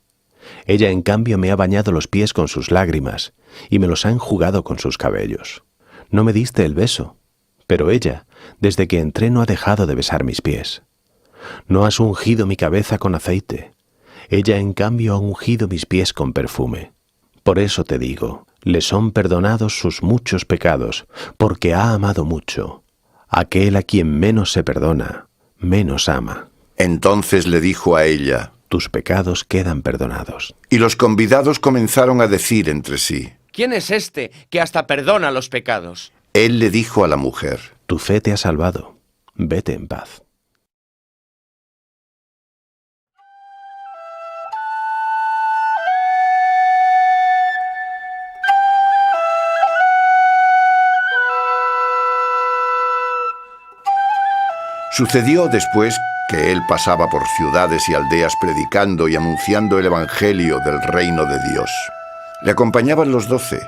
Ella, en cambio, me ha bañado los pies con sus lágrimas y me los ha enjugado con sus cabellos. No me diste el beso, pero ella, desde que entré, no ha dejado de besar mis pies. No has ungido mi cabeza con aceite. Ella, en cambio, ha ungido mis pies con perfume. Por eso te digo, le son perdonados sus muchos pecados, porque ha amado mucho. Aquel a quien menos se perdona, menos ama. Entonces le dijo a ella: tus pecados quedan perdonados. Y los convidados comenzaron a decir entre sí: ¿quién es este que hasta perdona los pecados? Él le dijo a la mujer: tu fe te ha salvado. Vete en paz. Sucedió después que él pasaba por ciudades y aldeas predicando y anunciando el evangelio del reino de Dios. Le acompañaban los 12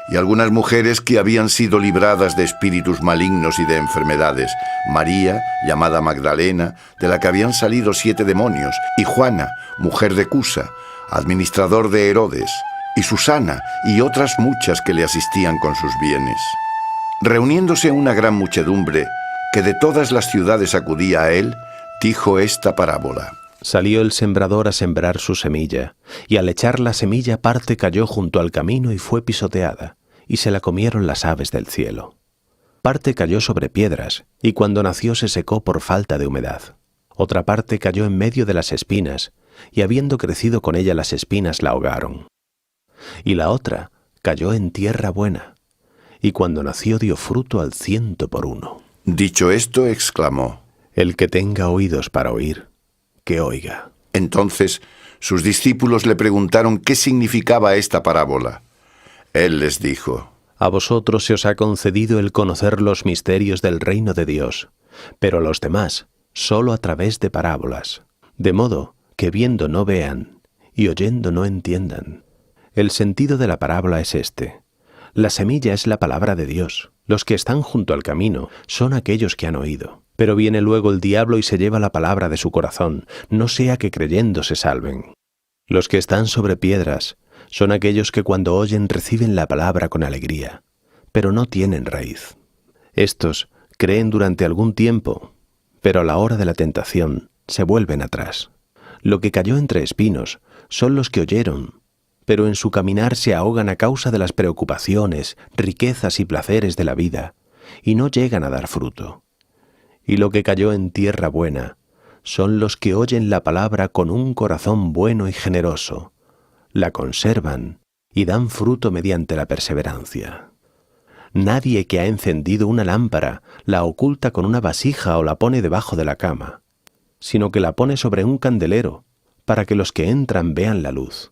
y algunas mujeres que habían sido libradas de espíritus malignos y de enfermedades: María, llamada Magdalena, de la que habían salido 7 demonios, y Juana, mujer de Cusa, administrador de Herodes, y Susana, y otras muchas que le asistían con sus bienes. Reuniéndose una gran muchedumbre, que de todas las ciudades acudía a él, dijo esta parábola. Salió el sembrador a sembrar su semilla, y al echar la semilla parte cayó junto al camino y fue pisoteada, y se la comieron las aves del cielo. Parte cayó sobre piedras, y cuando nació se secó por falta de humedad. Otra parte cayó en medio de las espinas, y habiendo crecido con ella las espinas la ahogaron. Y la otra cayó en tierra buena, y cuando nació dio fruto al 100%. Dicho esto, exclamó: El que tenga oídos para oír, que oiga. Entonces sus discípulos le preguntaron qué significaba esta parábola. Él les dijo: A vosotros se os ha concedido el conocer los misterios del reino de Dios, pero a los demás solo a través de parábolas, de modo que viendo no vean y oyendo no entiendan. El sentido de la parábola es este: la semilla es la palabra de Dios. Los que están junto al camino son aquellos que han oído. Pero viene luego el diablo y se lleva la palabra de su corazón, no sea que creyendo se salven. Los que están sobre piedras son aquellos que cuando oyen reciben la palabra con alegría, pero no tienen raíz. Estos creen durante algún tiempo, pero a la hora de la tentación se vuelven atrás. Lo que cayó entre espinos son los que oyeron, pero en su caminar se ahogan a causa de las preocupaciones, riquezas y placeres de la vida, y no llegan a dar fruto. Y lo que cayó en tierra buena son los que oyen la palabra con un corazón bueno y generoso, la conservan y dan fruto mediante la perseverancia. Nadie que ha encendido una lámpara la oculta con una vasija o la pone debajo de la cama, sino que la pone sobre un candelero para que los que entran vean la luz.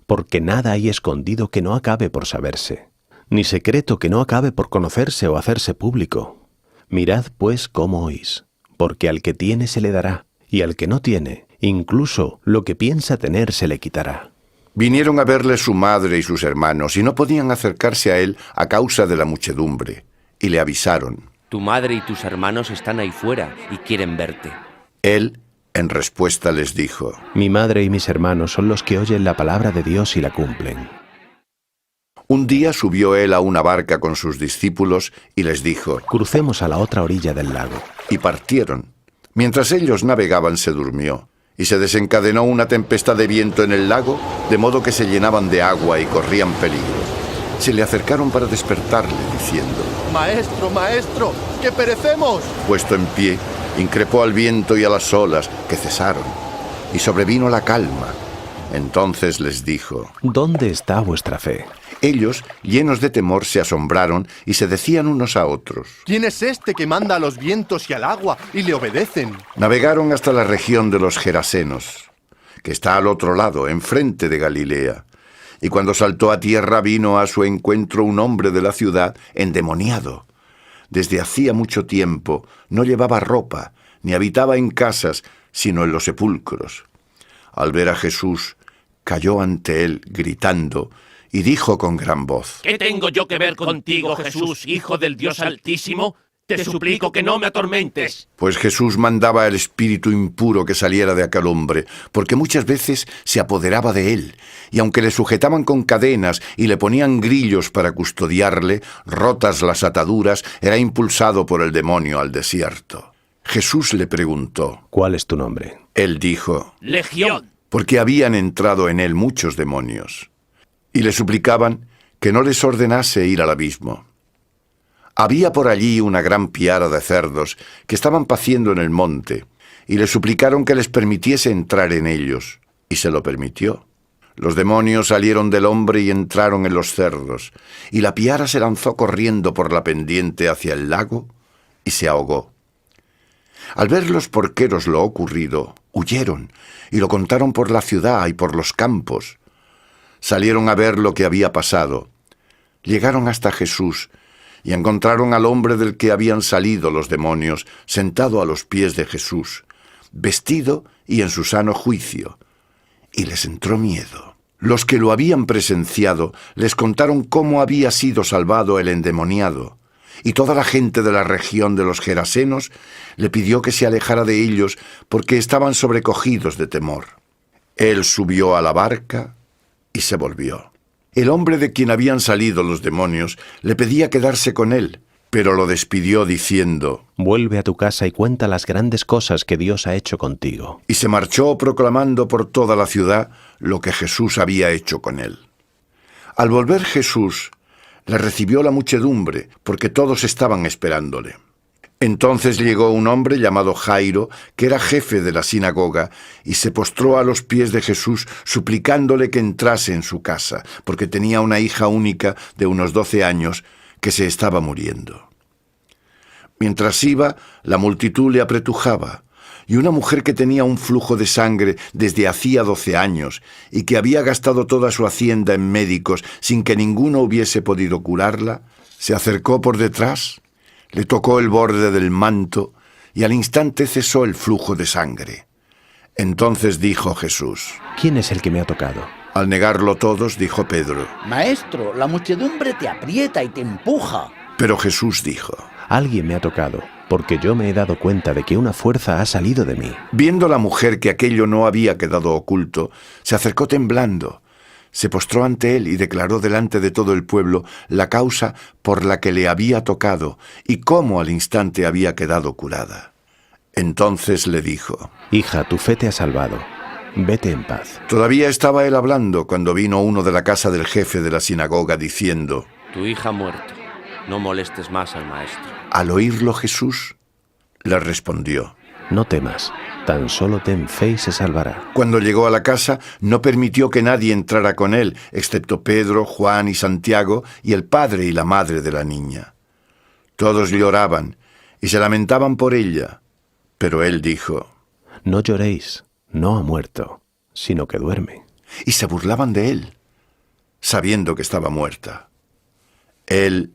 Porque nada hay escondido que no acabe por saberse, ni secreto que no acabe por conocerse o hacerse público. Mirad pues cómo oís, porque al que tiene se le dará, y al que no tiene, incluso lo que piensa tener se le quitará. Vinieron a verle su madre y sus hermanos, y no podían acercarse a él a causa de la muchedumbre, y le avisaron: Tu madre y tus hermanos están ahí fuera y quieren verte. Él, en respuesta, les dijo: Mi madre y mis hermanos son los que oyen la palabra de Dios y la cumplen. Un día subió él a una barca con sus discípulos y les dijo: Crucemos a la otra orilla del lago. Y partieron. Mientras ellos navegaban se durmió, y se desencadenó una tempestad de viento en el lago, de modo que se llenaban de agua y corrían peligro. Se le acercaron para despertarle, diciendo: Maestro, maestro, que perecemos. Puesto en pie, increpó al viento y a las olas, que cesaron, y sobrevino la calma. Entonces les dijo: ¿Dónde está vuestra fe? Ellos, llenos de temor, se asombraron y se decían unos a otros: ¿Quién es este que manda a los vientos y al agua y le obedecen? Navegaron hasta la región de los Gerasenos, que está al otro lado, enfrente de Galilea. Y cuando saltó a tierra vino a su encuentro un hombre de la ciudad endemoniado. Desde hacía mucho tiempo no llevaba ropa, ni habitaba en casas, sino en los sepulcros. Al ver a Jesús, cayó ante él, gritando, y dijo con gran voz: ¿Qué tengo yo que ver contigo, Jesús, Hijo del Dios Altísimo? Te suplico que no me atormentes. Pues Jesús mandaba al espíritu impuro que saliera de aquel hombre, porque muchas veces se apoderaba de él, y aunque le sujetaban con cadenas y le ponían grillos para custodiarle, rotas las ataduras, era impulsado por el demonio al desierto. Jesús le preguntó: ¿Cuál es tu nombre? Él dijo: Legión. Porque habían entrado en él muchos demonios. Y le suplicaban que no les ordenase ir al abismo. Había por allí una gran piara de cerdos que estaban paciendo en el monte, y le suplicaron que les permitiese entrar en ellos, y se lo permitió. Los demonios salieron del hombre y entraron en los cerdos, y la piara se lanzó corriendo por la pendiente hacia el lago y se ahogó. Al ver los porqueros lo ocurrido, huyeron y lo contaron por la ciudad y por los campos. Salieron a ver lo que había pasado. Llegaron hasta Jesús, y encontraron al hombre del que habían salido los demonios sentado a los pies de Jesús, vestido y en su sano juicio, y les entró miedo. Los que lo habían presenciado les contaron cómo había sido salvado el endemoniado, y toda la gente de la región de los Gerasenos le pidió que se alejara de ellos porque estaban sobrecogidos de temor. Él subió a la barca y se volvió. El hombre de quien habían salido los demonios le pedía quedarse con él, pero lo despidió diciendo: «Vuelve a tu casa y cuenta las grandes cosas que Dios ha hecho contigo». Y se marchó proclamando por toda la ciudad lo que Jesús había hecho con él. Al volver Jesús, le recibió la muchedumbre, porque todos estaban esperándole. Entonces llegó un hombre llamado Jairo, que era jefe de la sinagoga, y se postró a los pies de Jesús, suplicándole que entrase en su casa, porque tenía una hija única de unos 12 años, que se estaba muriendo. Mientras iba, la multitud le apretujaba, y una mujer que tenía un flujo de sangre desde hacía 12 años y que había gastado toda su hacienda en médicos sin que ninguno hubiese podido curarla, se acercó por detrás, le tocó el borde del manto y al instante cesó el flujo de sangre. Entonces dijo Jesús: «¿Quién es el que me ha tocado?». Al negarlo todos, dijo Pedro: «Maestro, la muchedumbre te aprieta y te empuja». Pero Jesús dijo: «Alguien me ha tocado, porque yo me he dado cuenta de que una fuerza ha salido de mí». Viendo la mujer que aquello no había quedado oculto, se acercó temblando, se postró ante él y declaró delante de todo el pueblo la causa por la que le había tocado y cómo al instante había quedado curada. Entonces le dijo: «Hija, tu fe te ha salvado. Vete en paz». Todavía estaba él hablando cuando vino uno de la casa del jefe de la sinagoga diciendo: Tu hija ha muerto. No molestes más al maestro. Al oírlo Jesús le respondió: «No temas, tan solo ten fe y se salvará». Cuando llegó a la casa, no permitió que nadie entrara con él, excepto Pedro, Juan y Santiago, y el padre y la madre de la niña. Todos lloraban y se lamentaban por ella, pero él dijo: «No lloréis, no ha muerto, sino que duerme». Y se burlaban de él, sabiendo que estaba muerta. Él,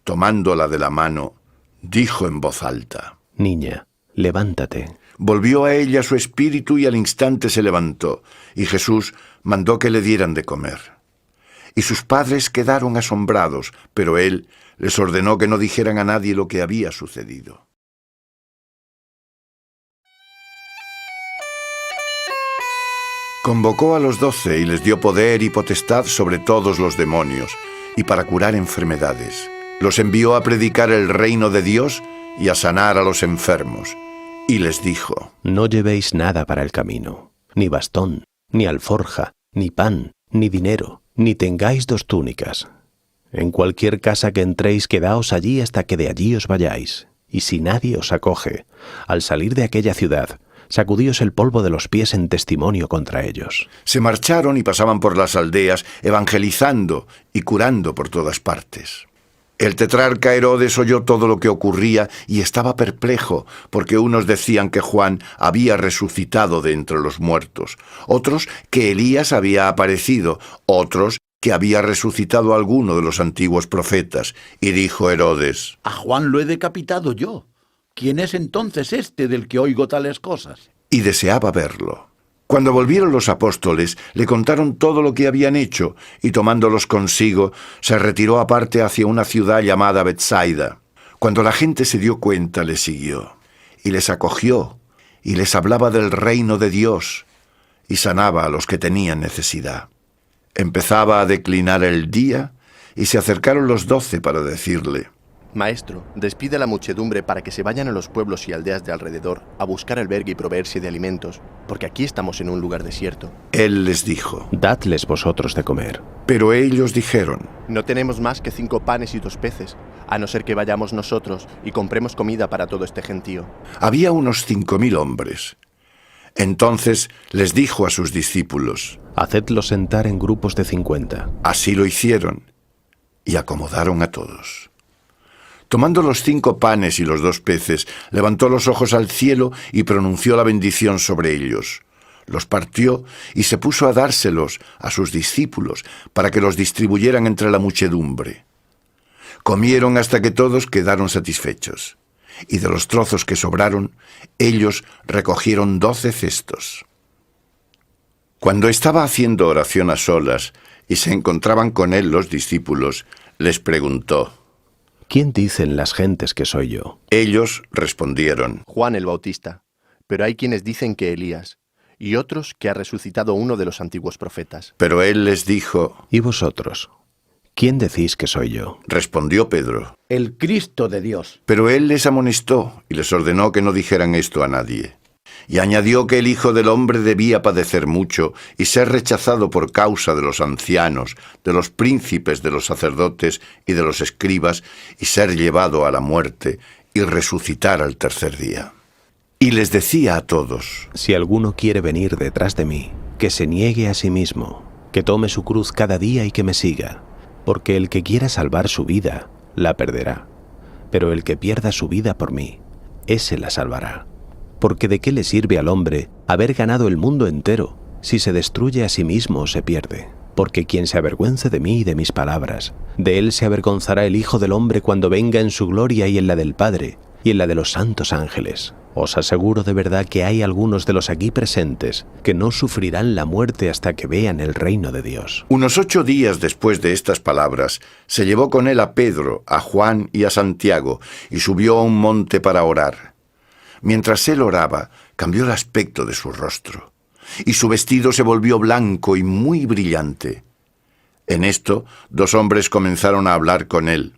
tomándola de la mano, dijo en voz alta: «Niña, levántate». Volvió a ella su espíritu y al instante se levantó, y Jesús mandó que le dieran de comer. Y sus padres quedaron asombrados, pero él les ordenó que no dijeran a nadie lo que había sucedido. Convocó a los 12 y les dio poder y potestad sobre todos los demonios, y para curar enfermedades. Los envió a predicar el reino de Dios y a sanar a los enfermos. Y les dijo: «No llevéis nada para el camino, ni bastón, ni alforja, ni pan, ni dinero, ni tengáis 2 túnicas. En cualquier casa que entréis, quedaos allí hasta que de allí os vayáis. Y si nadie os acoge, al salir de aquella ciudad, sacudíos el polvo de los pies en testimonio contra ellos». Se marcharon y pasaban por las aldeas, evangelizando y curando por todas partes. El tetrarca Herodes oyó todo lo que ocurría y estaba perplejo, porque unos decían que Juan había resucitado de entre los muertos, otros que Elías había aparecido, otros que había resucitado a alguno de los antiguos profetas. Y dijo Herodes: «A Juan lo he decapitado yo. ¿Quién es entonces este del que oigo tales cosas?». Y deseaba verlo. Cuando volvieron los apóstoles, le contaron todo lo que habían hecho, y tomándolos consigo, se retiró aparte hacia una ciudad llamada Betsaida. Cuando la gente se dio cuenta, le siguió, y les acogió, y les hablaba del reino de Dios, y sanaba a los que tenían necesidad. Empezaba a declinar el día, y se acercaron los 12 para decirle: Maestro, despide a la muchedumbre para que se vayan a los pueblos y aldeas de alrededor a buscar albergue y proveerse de alimentos, porque aquí estamos en un lugar desierto. Él les dijo: «Dadles vosotros de comer». Pero ellos dijeron: «No tenemos más que 5 panes y 2 peces, a no ser que vayamos nosotros y compremos comida para todo este gentío». Había unos 5.000 hombres. Entonces les dijo a sus discípulos: «Hacedlos sentar en grupos de 50». Así lo hicieron, y acomodaron a todos. Tomando los 5 panes y los 2 peces, levantó los ojos al cielo y pronunció la bendición sobre ellos. Los partió y se puso a dárselos a sus discípulos para que los distribuyeran entre la muchedumbre. Comieron hasta que todos quedaron satisfechos, y de los trozos que sobraron, ellos recogieron 12 cestos. Cuando estaba haciendo oración a solas y se encontraban con él los discípulos, les preguntó: ¿Quién dicen las gentes que soy yo? Ellos respondieron: Juan el Bautista, pero hay quienes dicen que Elías, y otros que ha resucitado uno de los antiguos profetas. Pero él les dijo: ¿Y vosotros? ¿Quién decís que soy yo? Respondió Pedro: El Cristo de Dios. Pero él les amonestó y les ordenó que no dijeran esto a nadie. Y añadió que el Hijo del Hombre debía padecer mucho y ser rechazado por causa de los ancianos, de los príncipes, de los sacerdotes y de los escribas, y ser llevado a la muerte y resucitar al tercer día. Y les decía a todos: Si alguno quiere venir detrás de mí, que se niegue a sí mismo, que tome su cruz cada día y que me siga, porque el que quiera salvar su vida, la perderá, pero el que pierda su vida por mí, ese la salvará. Porque ¿de qué le sirve al hombre haber ganado el mundo entero si se destruye a sí mismo o se pierde? Porque quien se avergüence de mí y de mis palabras, de él se avergonzará el Hijo del Hombre cuando venga en su gloria y en la del Padre y en la de los santos ángeles. Os aseguro de verdad que hay algunos de los aquí presentes que no sufrirán la muerte hasta que vean el reino de Dios. Unos 8 días después de estas palabras, se llevó con él a Pedro, a Juan y a Santiago, y subió a un monte para orar. Mientras él oraba, cambió el aspecto de su rostro, y su vestido se volvió blanco y muy brillante. En esto, 2 hombres comenzaron a hablar con él.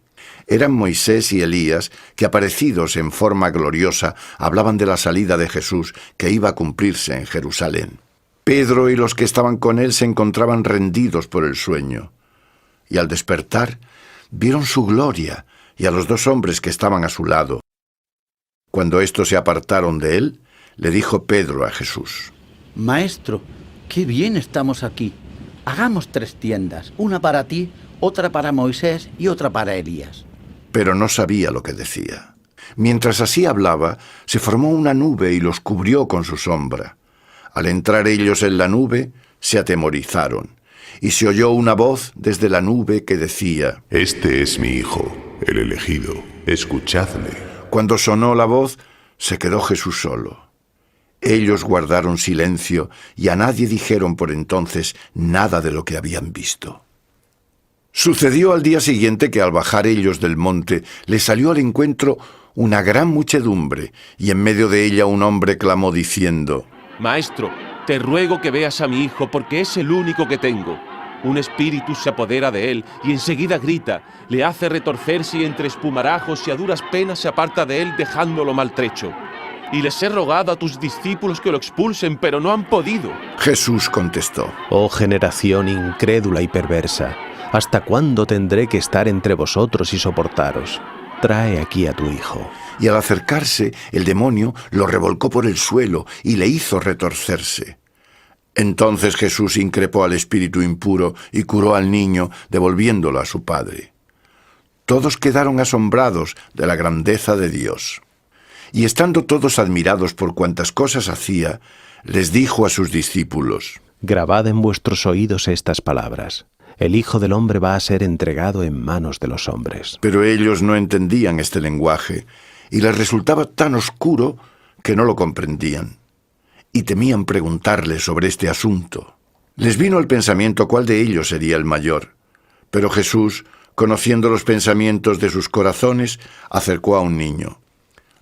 Eran Moisés y Elías, que aparecidos en forma gloriosa, hablaban de la salida de Jesús, que iba a cumplirse en Jerusalén. Pedro y los que estaban con él se encontraban rendidos por el sueño, y al despertar, vieron su gloria y a los 2 hombres que estaban a su lado. Cuando estos se apartaron de él, le dijo Pedro a Jesús: Maestro, qué bien estamos aquí. Hagamos 3 tiendas, una para ti, otra para Moisés y otra para Elías. Pero no sabía lo que decía. Mientras así hablaba, se formó una nube y los cubrió con su sombra. Al entrar ellos en la nube, se atemorizaron, y se oyó una voz desde la nube que decía: Este es mi Hijo, el elegido, escuchadle. Cuando sonó la voz, se quedó Jesús solo. Ellos guardaron silencio y a nadie dijeron por entonces nada de lo que habían visto. Sucedió al día siguiente que al bajar ellos del monte, les salió al encuentro una gran muchedumbre, y en medio de ella un hombre clamó diciendo: Maestro, te ruego que veas a mi hijo, porque es el único que tengo. Un espíritu se apodera de él y enseguida grita, le hace retorcerse y entre espumarajos y a duras penas se aparta de él dejándolo maltrecho. Y les he rogado a tus discípulos que lo expulsen, pero no han podido. Jesús contestó: Oh generación incrédula y perversa, ¿hasta cuándo tendré que estar entre vosotros y soportaros? Trae aquí a tu hijo. Y al acercarse, el demonio lo revolcó por el suelo y le hizo retorcerse. Entonces Jesús increpó al espíritu impuro y curó al niño, devolviéndolo a su padre. Todos quedaron asombrados de la grandeza de Dios. Y estando todos admirados por cuantas cosas hacía, les dijo a sus discípulos: Grabad en vuestros oídos estas palabras. El Hijo del Hombre va a ser entregado en manos de los hombres. Pero ellos no entendían este lenguaje, y les resultaba tan oscuro que no lo comprendían, y temían preguntarle sobre este asunto. Les vino al pensamiento cuál de ellos sería el mayor. Pero Jesús, conociendo los pensamientos de sus corazones, acercó a un niño,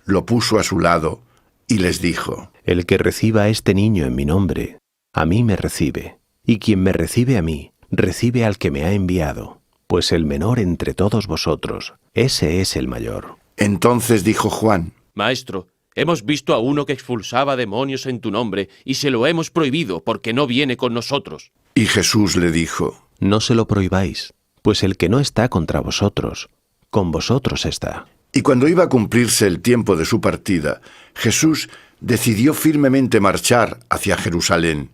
lo puso a su lado y les dijo: El que reciba a este niño en mi nombre, a mí me recibe, y quien me recibe a mí, recibe al que me ha enviado, pues el menor entre todos vosotros, ese es el mayor. Entonces dijo Juan: Maestro, hemos visto a uno que expulsaba demonios en tu nombre, y se lo hemos prohibido, porque no viene con nosotros. Y Jesús le dijo: No se lo prohibáis, pues el que no está contra vosotros, con vosotros está. Y cuando iba a cumplirse el tiempo de su partida, Jesús decidió firmemente marchar hacia Jerusalén,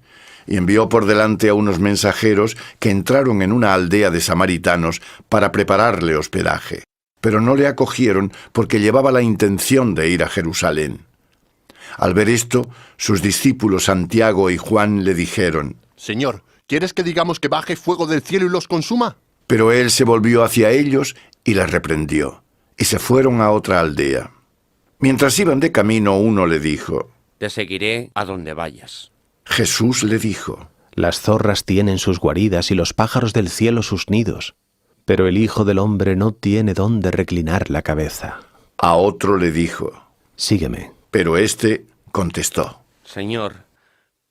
y envió por delante a unos mensajeros que entraron en una aldea de samaritanos para prepararle hospedaje. Pero no le acogieron porque llevaba la intención de ir a Jerusalén. Al ver esto, sus discípulos Santiago y Juan le dijeron: Señor, ¿quieres que digamos que baje fuego del cielo y los consuma? Pero él se volvió hacia ellos y les reprendió, y se fueron a otra aldea. Mientras iban de camino, uno le dijo, Te seguiré a donde vayas. Jesús le dijo, Las zorras tienen sus guaridas y los pájaros del cielo sus nidos, pero el Hijo del Hombre no tiene dónde reclinar la cabeza. A otro le dijo, Sígueme. Pero éste contestó, Señor,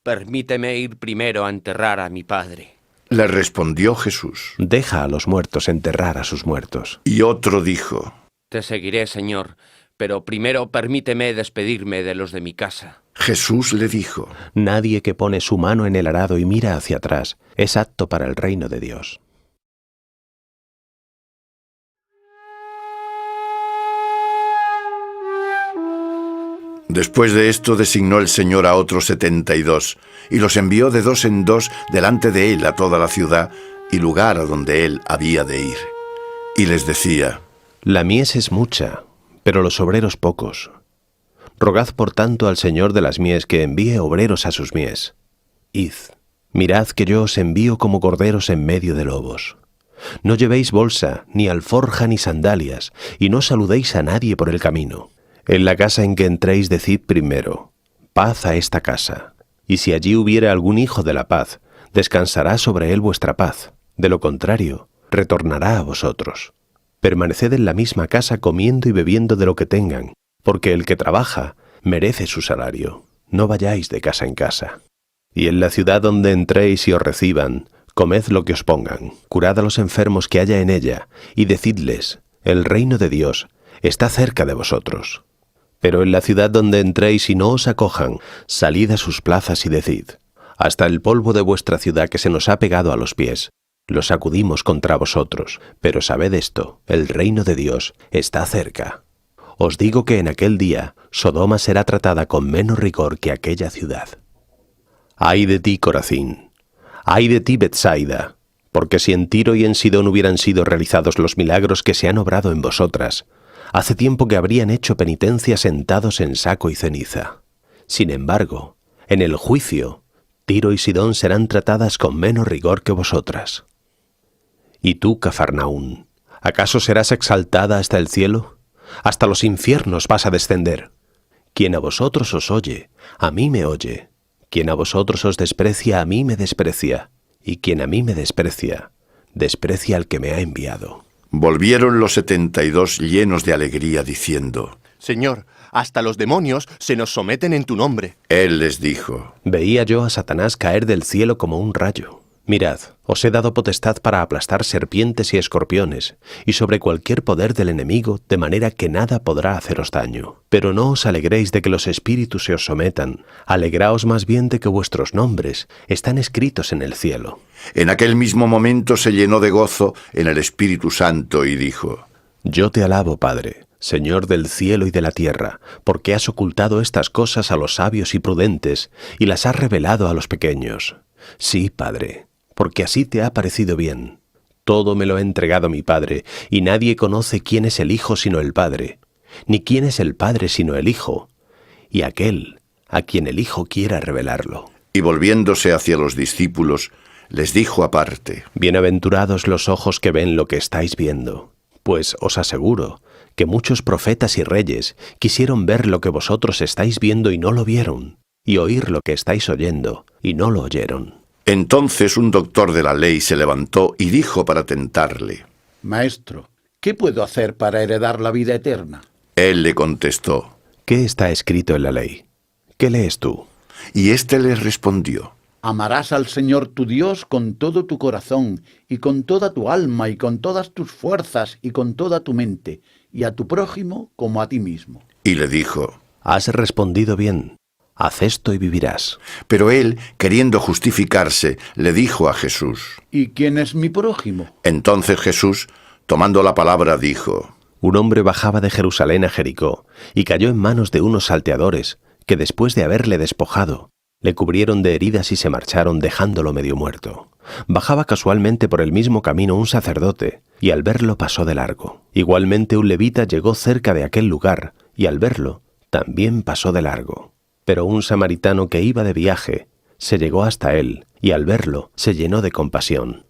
permíteme ir primero a enterrar a mi padre. Le respondió Jesús, Deja a los muertos enterrar a sus muertos. Y otro dijo, Te seguiré, Señor, pero primero permíteme despedirme de los de mi casa. Jesús le dijo, Nadie que pone su mano en el arado y mira hacia atrás es apto para el reino de Dios. Después de esto designó el Señor a otros 72, y los envió de 2 en 2 delante de él a toda la ciudad y lugar a donde él había de ir. Y les decía, La mies es mucha, pero los obreros pocos. Rogad por tanto al Señor de las mies que envíe obreros a sus mies. Id, mirad que yo os envío como corderos en medio de lobos. No llevéis bolsa, ni alforja, ni sandalias, y no saludéis a nadie por el camino. En la casa en que entréis, decid primero, paz a esta casa. Y si allí hubiere algún hijo de la paz, descansará sobre él vuestra paz. De lo contrario, retornará a vosotros. Permaneced en la misma casa comiendo y bebiendo de lo que tengan, porque el que trabaja merece su salario. No vayáis de casa en casa. Y en la ciudad donde entréis y os reciban, comed lo que os pongan, curad a los enfermos que haya en ella, y decidles, el reino de Dios está cerca de vosotros. Pero en la ciudad donde entréis y no os acojan, salid a sus plazas y decid, hasta el polvo de vuestra ciudad que se nos ha pegado a los pies, lo sacudimos contra vosotros, pero sabed esto, el reino de Dios está cerca. Os digo que en aquel día Sodoma será tratada con menos rigor que aquella ciudad. ¡Ay de ti, Corazín! ¡Ay de ti, Betsaida! Porque si en Tiro y en Sidón hubieran sido realizados los milagros que se han obrado en vosotras, hace tiempo que habrían hecho penitencia sentados en saco y ceniza. Sin embargo, en el juicio, Tiro y Sidón serán tratadas con menos rigor que vosotras. ¿Y tú, Cafarnaún, acaso serás exaltada hasta el cielo? Hasta los infiernos vas a descender. Quien a vosotros os oye, a mí me oye. Quien a vosotros os desprecia, a mí me desprecia. Y quien a mí me desprecia, desprecia al que me ha enviado. Volvieron los 72 llenos de alegría, diciendo, Señor, hasta los demonios se nos someten en tu nombre. Él les dijo, Veía yo a Satanás caer del cielo como un rayo. Mirad, os he dado potestad para aplastar serpientes y escorpiones, y sobre cualquier poder del enemigo, de manera que nada podrá haceros daño. Pero no os alegréis de que los espíritus se os sometan, alegraos más bien de que vuestros nombres están escritos en el cielo. En aquel mismo momento se llenó de gozo en el Espíritu Santo y dijo, Yo te alabo, Padre, Señor del cielo y de la tierra, porque has ocultado estas cosas a los sabios y prudentes, y las has revelado a los pequeños. Sí, Padre, porque así te ha parecido bien. Todo me lo ha entregado mi Padre, y nadie conoce quién es el Hijo sino el Padre, ni quién es el Padre sino el Hijo, y aquel a quien el Hijo quiera revelarlo. Y volviéndose hacia los discípulos, les dijo aparte, Bienaventurados los ojos que ven lo que estáis viendo, pues os aseguro que muchos profetas y reyes quisieron ver lo que vosotros estáis viendo y no lo vieron, y oír lo que estáis oyendo y no lo oyeron. Entonces un doctor de la ley se levantó y dijo para tentarle, Maestro, ¿qué puedo hacer para heredar la vida eterna? Él le contestó, ¿Qué está escrito en la ley? ¿Qué lees tú? Y éste les respondió, Amarás al Señor tu Dios con todo tu corazón, y con toda tu alma, y con todas tus fuerzas, y con toda tu mente, y a tu prójimo como a ti mismo. Y le dijo, Has respondido bien. Haz esto y vivirás. Pero él, queriendo justificarse, le dijo a Jesús, ¿Y quién es mi prójimo? Entonces Jesús, tomando la palabra, dijo, Un hombre bajaba de Jerusalén a Jericó, y cayó en manos de unos salteadores, que después de haberle despojado, le cubrieron de heridas y se marcharon dejándolo medio muerto. Bajaba casualmente por el mismo camino un sacerdote, y al verlo pasó de largo. Igualmente un levita llegó cerca de aquel lugar, y al verlo, también pasó de largo. Pero un samaritano que iba de viaje se llegó hasta él, y al verlo se llenó de compasión.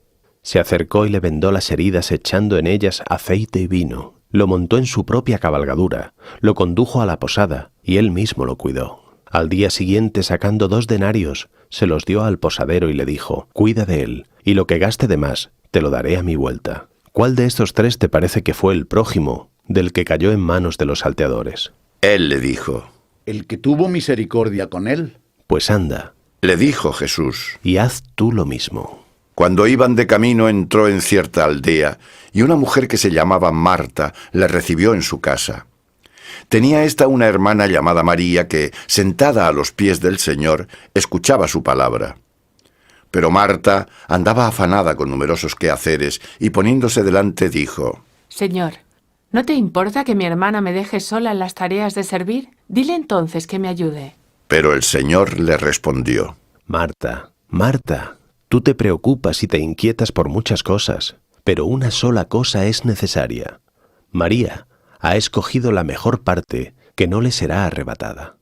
Se acercó y le vendó las heridas echando en ellas aceite y vino. Lo montó en su propia cabalgadura, lo condujo a la posada y él mismo lo cuidó. Al día siguiente, sacando 2 denarios, se los dio al posadero y le dijo: cuida de él, y lo que gaste de más te lo daré a mi vuelta. ¿Cuál de estos 3 te parece que fue el prójimo del que cayó en manos de los salteadores? Él le dijo: el que tuvo misericordia con él. Pues anda, le dijo Jesús, y haz tú lo mismo. Cuando iban de camino entró en cierta aldea, y una mujer que se llamaba Marta le recibió en su casa. Tenía ésta una hermana llamada María que, sentada a los pies del Señor, escuchaba su palabra. Pero Marta andaba afanada con numerosos quehaceres, y poniéndose delante dijo: Señor, ¿no te importa que mi hermana me deje sola en las tareas de servir? Dile entonces que me ayude. Pero el Señor le respondió: Marta, Marta, tú te preocupas y te inquietas por muchas cosas, pero una sola cosa es necesaria. María ha escogido la mejor parte, que no le será arrebatada.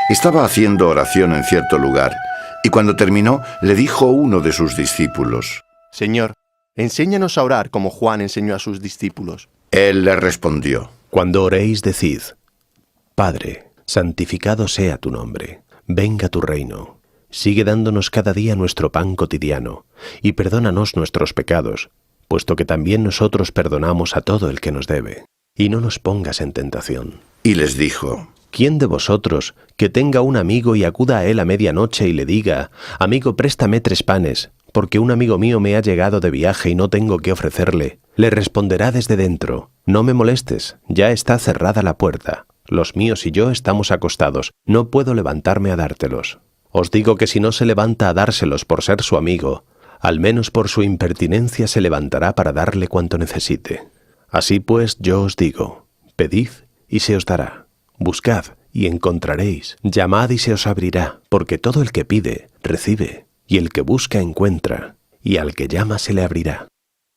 Estaba haciendo oración en cierto lugar, y cuando terminó, le dijo uno de sus discípulos: Señor, enséñanos a orar como Juan enseñó a sus discípulos. Él le respondió: Cuando oréis, decid: Padre, santificado sea tu nombre, venga tu reino. Sigue dándonos cada día nuestro pan cotidiano, y perdónanos nuestros pecados, puesto que también nosotros perdonamos a todo el que nos debe. Y no nos pongas en tentación. Y les dijo: ¿Quién de vosotros, que tenga un amigo y acuda a él a medianoche y le diga: Amigo, préstame 3 panes, porque un amigo mío me ha llegado de viaje y no tengo qué ofrecerle, le responderá desde dentro: No me molestes, ya está cerrada la puerta. Los míos y yo estamos acostados, no puedo levantarme a dártelos. Os digo que si no se levanta a dárselos por ser su amigo, al menos por su impertinencia se levantará para darle cuanto necesite. Así pues, yo os digo: pedid y se os dará. Buscad y encontraréis. Llamad y se os abrirá, porque todo el que pide, recibe, y el que busca, encuentra, y al que llama se le abrirá.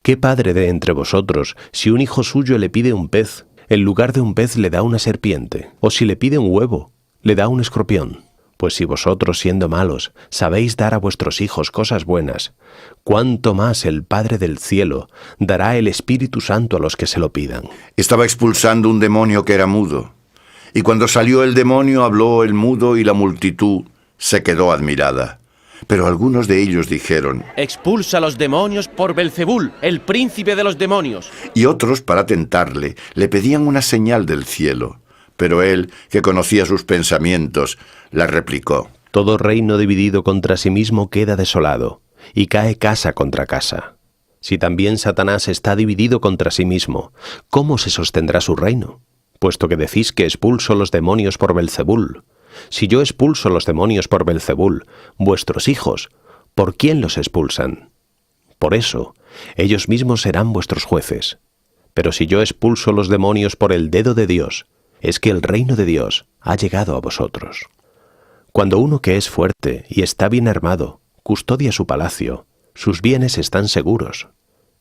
¿Qué padre de entre vosotros, si un hijo suyo le pide un pez, en lugar de un pez le da una serpiente? O si le pide un huevo, le da un escorpión. Pues si vosotros, siendo malos, sabéis dar a vuestros hijos cosas buenas, ¿cuánto más el Padre del cielo dará el Espíritu Santo a los que se lo pidan? Estaba expulsando un demonio que era mudo. Y cuando salió el demonio, habló el mudo, y la multitud se quedó admirada. Pero algunos de ellos dijeron: Expulsa a los demonios por Belzebul, el príncipe de los demonios. Y otros, para tentarle, le pedían una señal del cielo. Pero él, que conocía sus pensamientos, la replicó: Todo reino dividido contra sí mismo queda desolado, y cae casa contra casa. Si también Satanás está dividido contra sí mismo, ¿cómo se sostendrá su reino? Puesto que decís que expulso los demonios por Belzebul. Si yo expulso los demonios por Belzebul, vuestros hijos, ¿por quién los expulsan? Por eso, ellos mismos serán vuestros jueces. Pero si yo expulso los demonios por el dedo de Dios, es que el reino de Dios ha llegado a vosotros. Cuando uno que es fuerte y está bien armado custodia su palacio, sus bienes están seguros.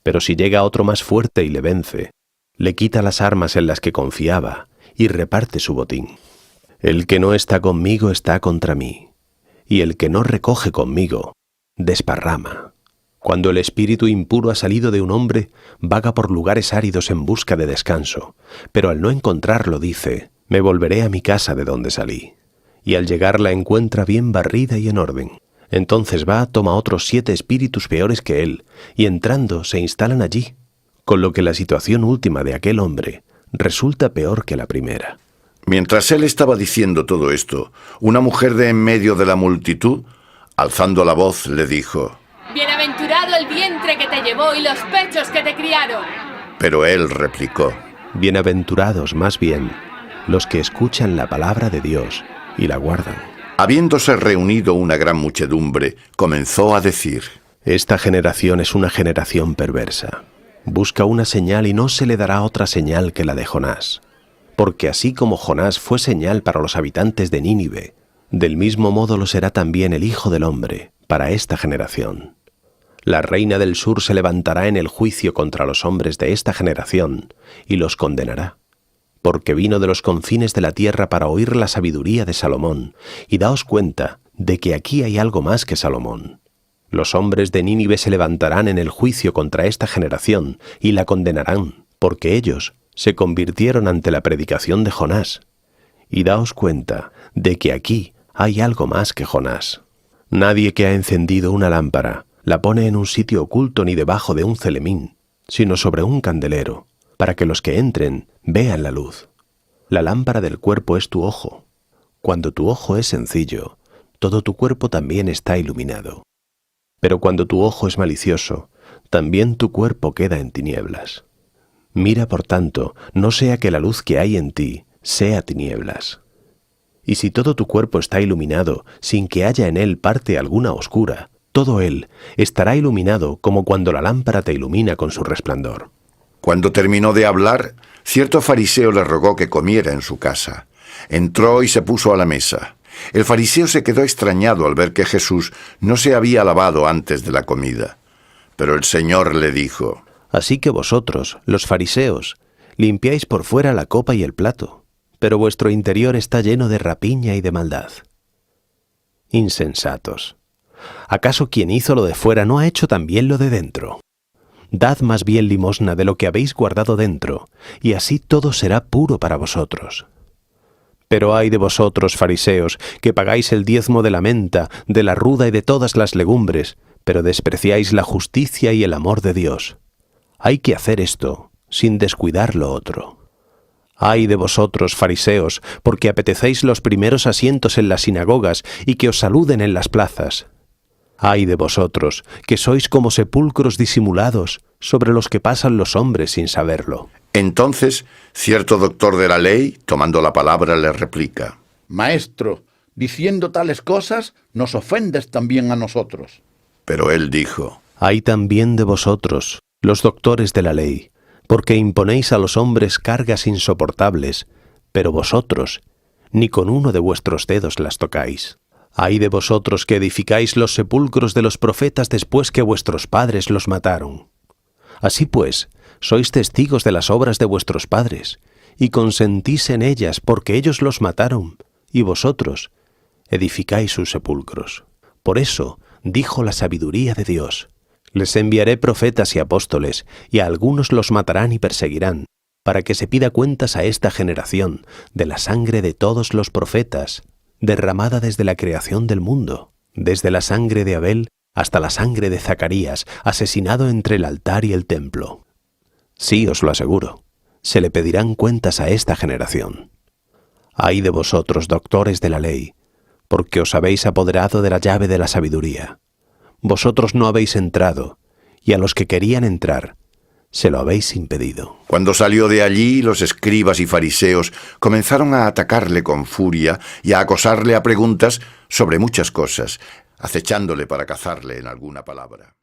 Pero si llega otro más fuerte y le vence, le quita las armas en las que confiaba y reparte su botín. El que no está conmigo está contra mí, y el que no recoge conmigo desparrama. Cuando el espíritu impuro ha salido de un hombre, vaga por lugares áridos en busca de descanso, pero al no encontrarlo dice: me volveré a mi casa de donde salí. Y al llegar la encuentra bien barrida y en orden. Entonces va, toma otros 7 espíritus peores que él, y entrando se instalan allí, con lo que la situación última de aquel hombre resulta peor que la primera. Mientras él estaba diciendo todo esto, una mujer de en medio de la multitud, alzando la voz, le dijo: Bienaventurado el vientre que te llevó y los pechos que te criaron. Pero él replicó: Bienaventurados más bien los que escuchan la palabra de Dios y la guardan. Habiéndose reunido una gran muchedumbre, comenzó a decir: Esta generación es una generación perversa. Busca una señal y no se le dará otra señal que la de Jonás. Porque así como Jonás fue señal para los habitantes de Nínive, del mismo modo lo será también el Hijo del Hombre para esta generación. La reina del sur se levantará en el juicio contra los hombres de esta generación y los condenará. porque vino de los confines de la tierra para oír la sabiduría de Salomón, y daos cuenta de que aquí hay algo más que Salomón. Los hombres de Nínive se levantarán en el juicio contra esta generación y la condenarán, porque ellos se convirtieron ante la predicación de Jonás. Y daos cuenta de que aquí hay algo más que Jonás. Nadie que ha encendido una lámpara la pone en un sitio oculto ni debajo de un celemín, sino sobre un candelero, para que los que entren vean la luz. La lámpara del cuerpo es tu ojo. Cuando tu ojo es sencillo, todo tu cuerpo también está iluminado. Pero cuando tu ojo es malicioso, también tu cuerpo queda en tinieblas. Mira, por tanto, no sea que la luz que hay en ti sea tinieblas. Y si todo tu cuerpo está iluminado, sin que haya en él parte alguna oscura, todo él estará iluminado como cuando la lámpara te ilumina con su resplandor. Cuando terminó de hablar, cierto fariseo le rogó que comiera en su casa. Entró y se puso a la mesa. El fariseo se quedó extrañado al ver que Jesús no se había lavado antes de la comida. Pero el Señor le dijo: Así que vosotros, los fariseos, limpiáis por fuera la copa y el plato, pero vuestro interior está lleno de rapiña y de maldad. Insensatos. ¿Acaso quien hizo lo de fuera no ha hecho también lo de dentro? Dad más bien limosna de lo que habéis guardado dentro, y así todo será puro para vosotros. Pero ay de vosotros, fariseos, que pagáis el diezmo de la menta, de la ruda y de todas las legumbres, pero despreciáis la justicia y el amor de Dios. Hay que hacer esto, sin descuidar lo otro. Ay de vosotros, fariseos, porque apetecéis los primeros asientos en las sinagogas y que os saluden en las plazas. Ay de vosotros, que sois como sepulcros disimulados, sobre los que pasan los hombres sin saberlo. Entonces, cierto doctor de la ley, tomando la palabra, le replica: Maestro, diciendo tales cosas, nos ofendes también a nosotros. Pero él dijo: Ay también de vosotros, los doctores de la ley, porque imponéis a los hombres cargas insoportables, pero vosotros ni con uno de vuestros dedos las tocáis. Ay de vosotros que edificáis los sepulcros de los profetas después que vuestros padres los mataron. Así pues, sois testigos de las obras de vuestros padres, y consentís en ellas porque ellos los mataron, y vosotros edificáis sus sepulcros. Por eso dijo la sabiduría de Dios: les enviaré profetas y apóstoles, y a algunos los matarán y perseguirán, para que se pida cuentas a esta generación de la sangre de todos los profetas, derramada desde la creación del mundo, desde la sangre de Abel hasta la sangre de Zacarías, asesinado entre el altar y el templo. Sí, os lo aseguro, se le pedirán cuentas a esta generación. Ay de vosotros, doctores de la ley, porque os habéis apoderado de la llave de la sabiduría. Vosotros no habéis entrado, y a los que querían entrar, se lo habéis impedido. Cuando salió de allí, los escribas y fariseos comenzaron a atacarle con furia y a acosarle a preguntas sobre muchas cosas, acechándole para cazarle en alguna palabra.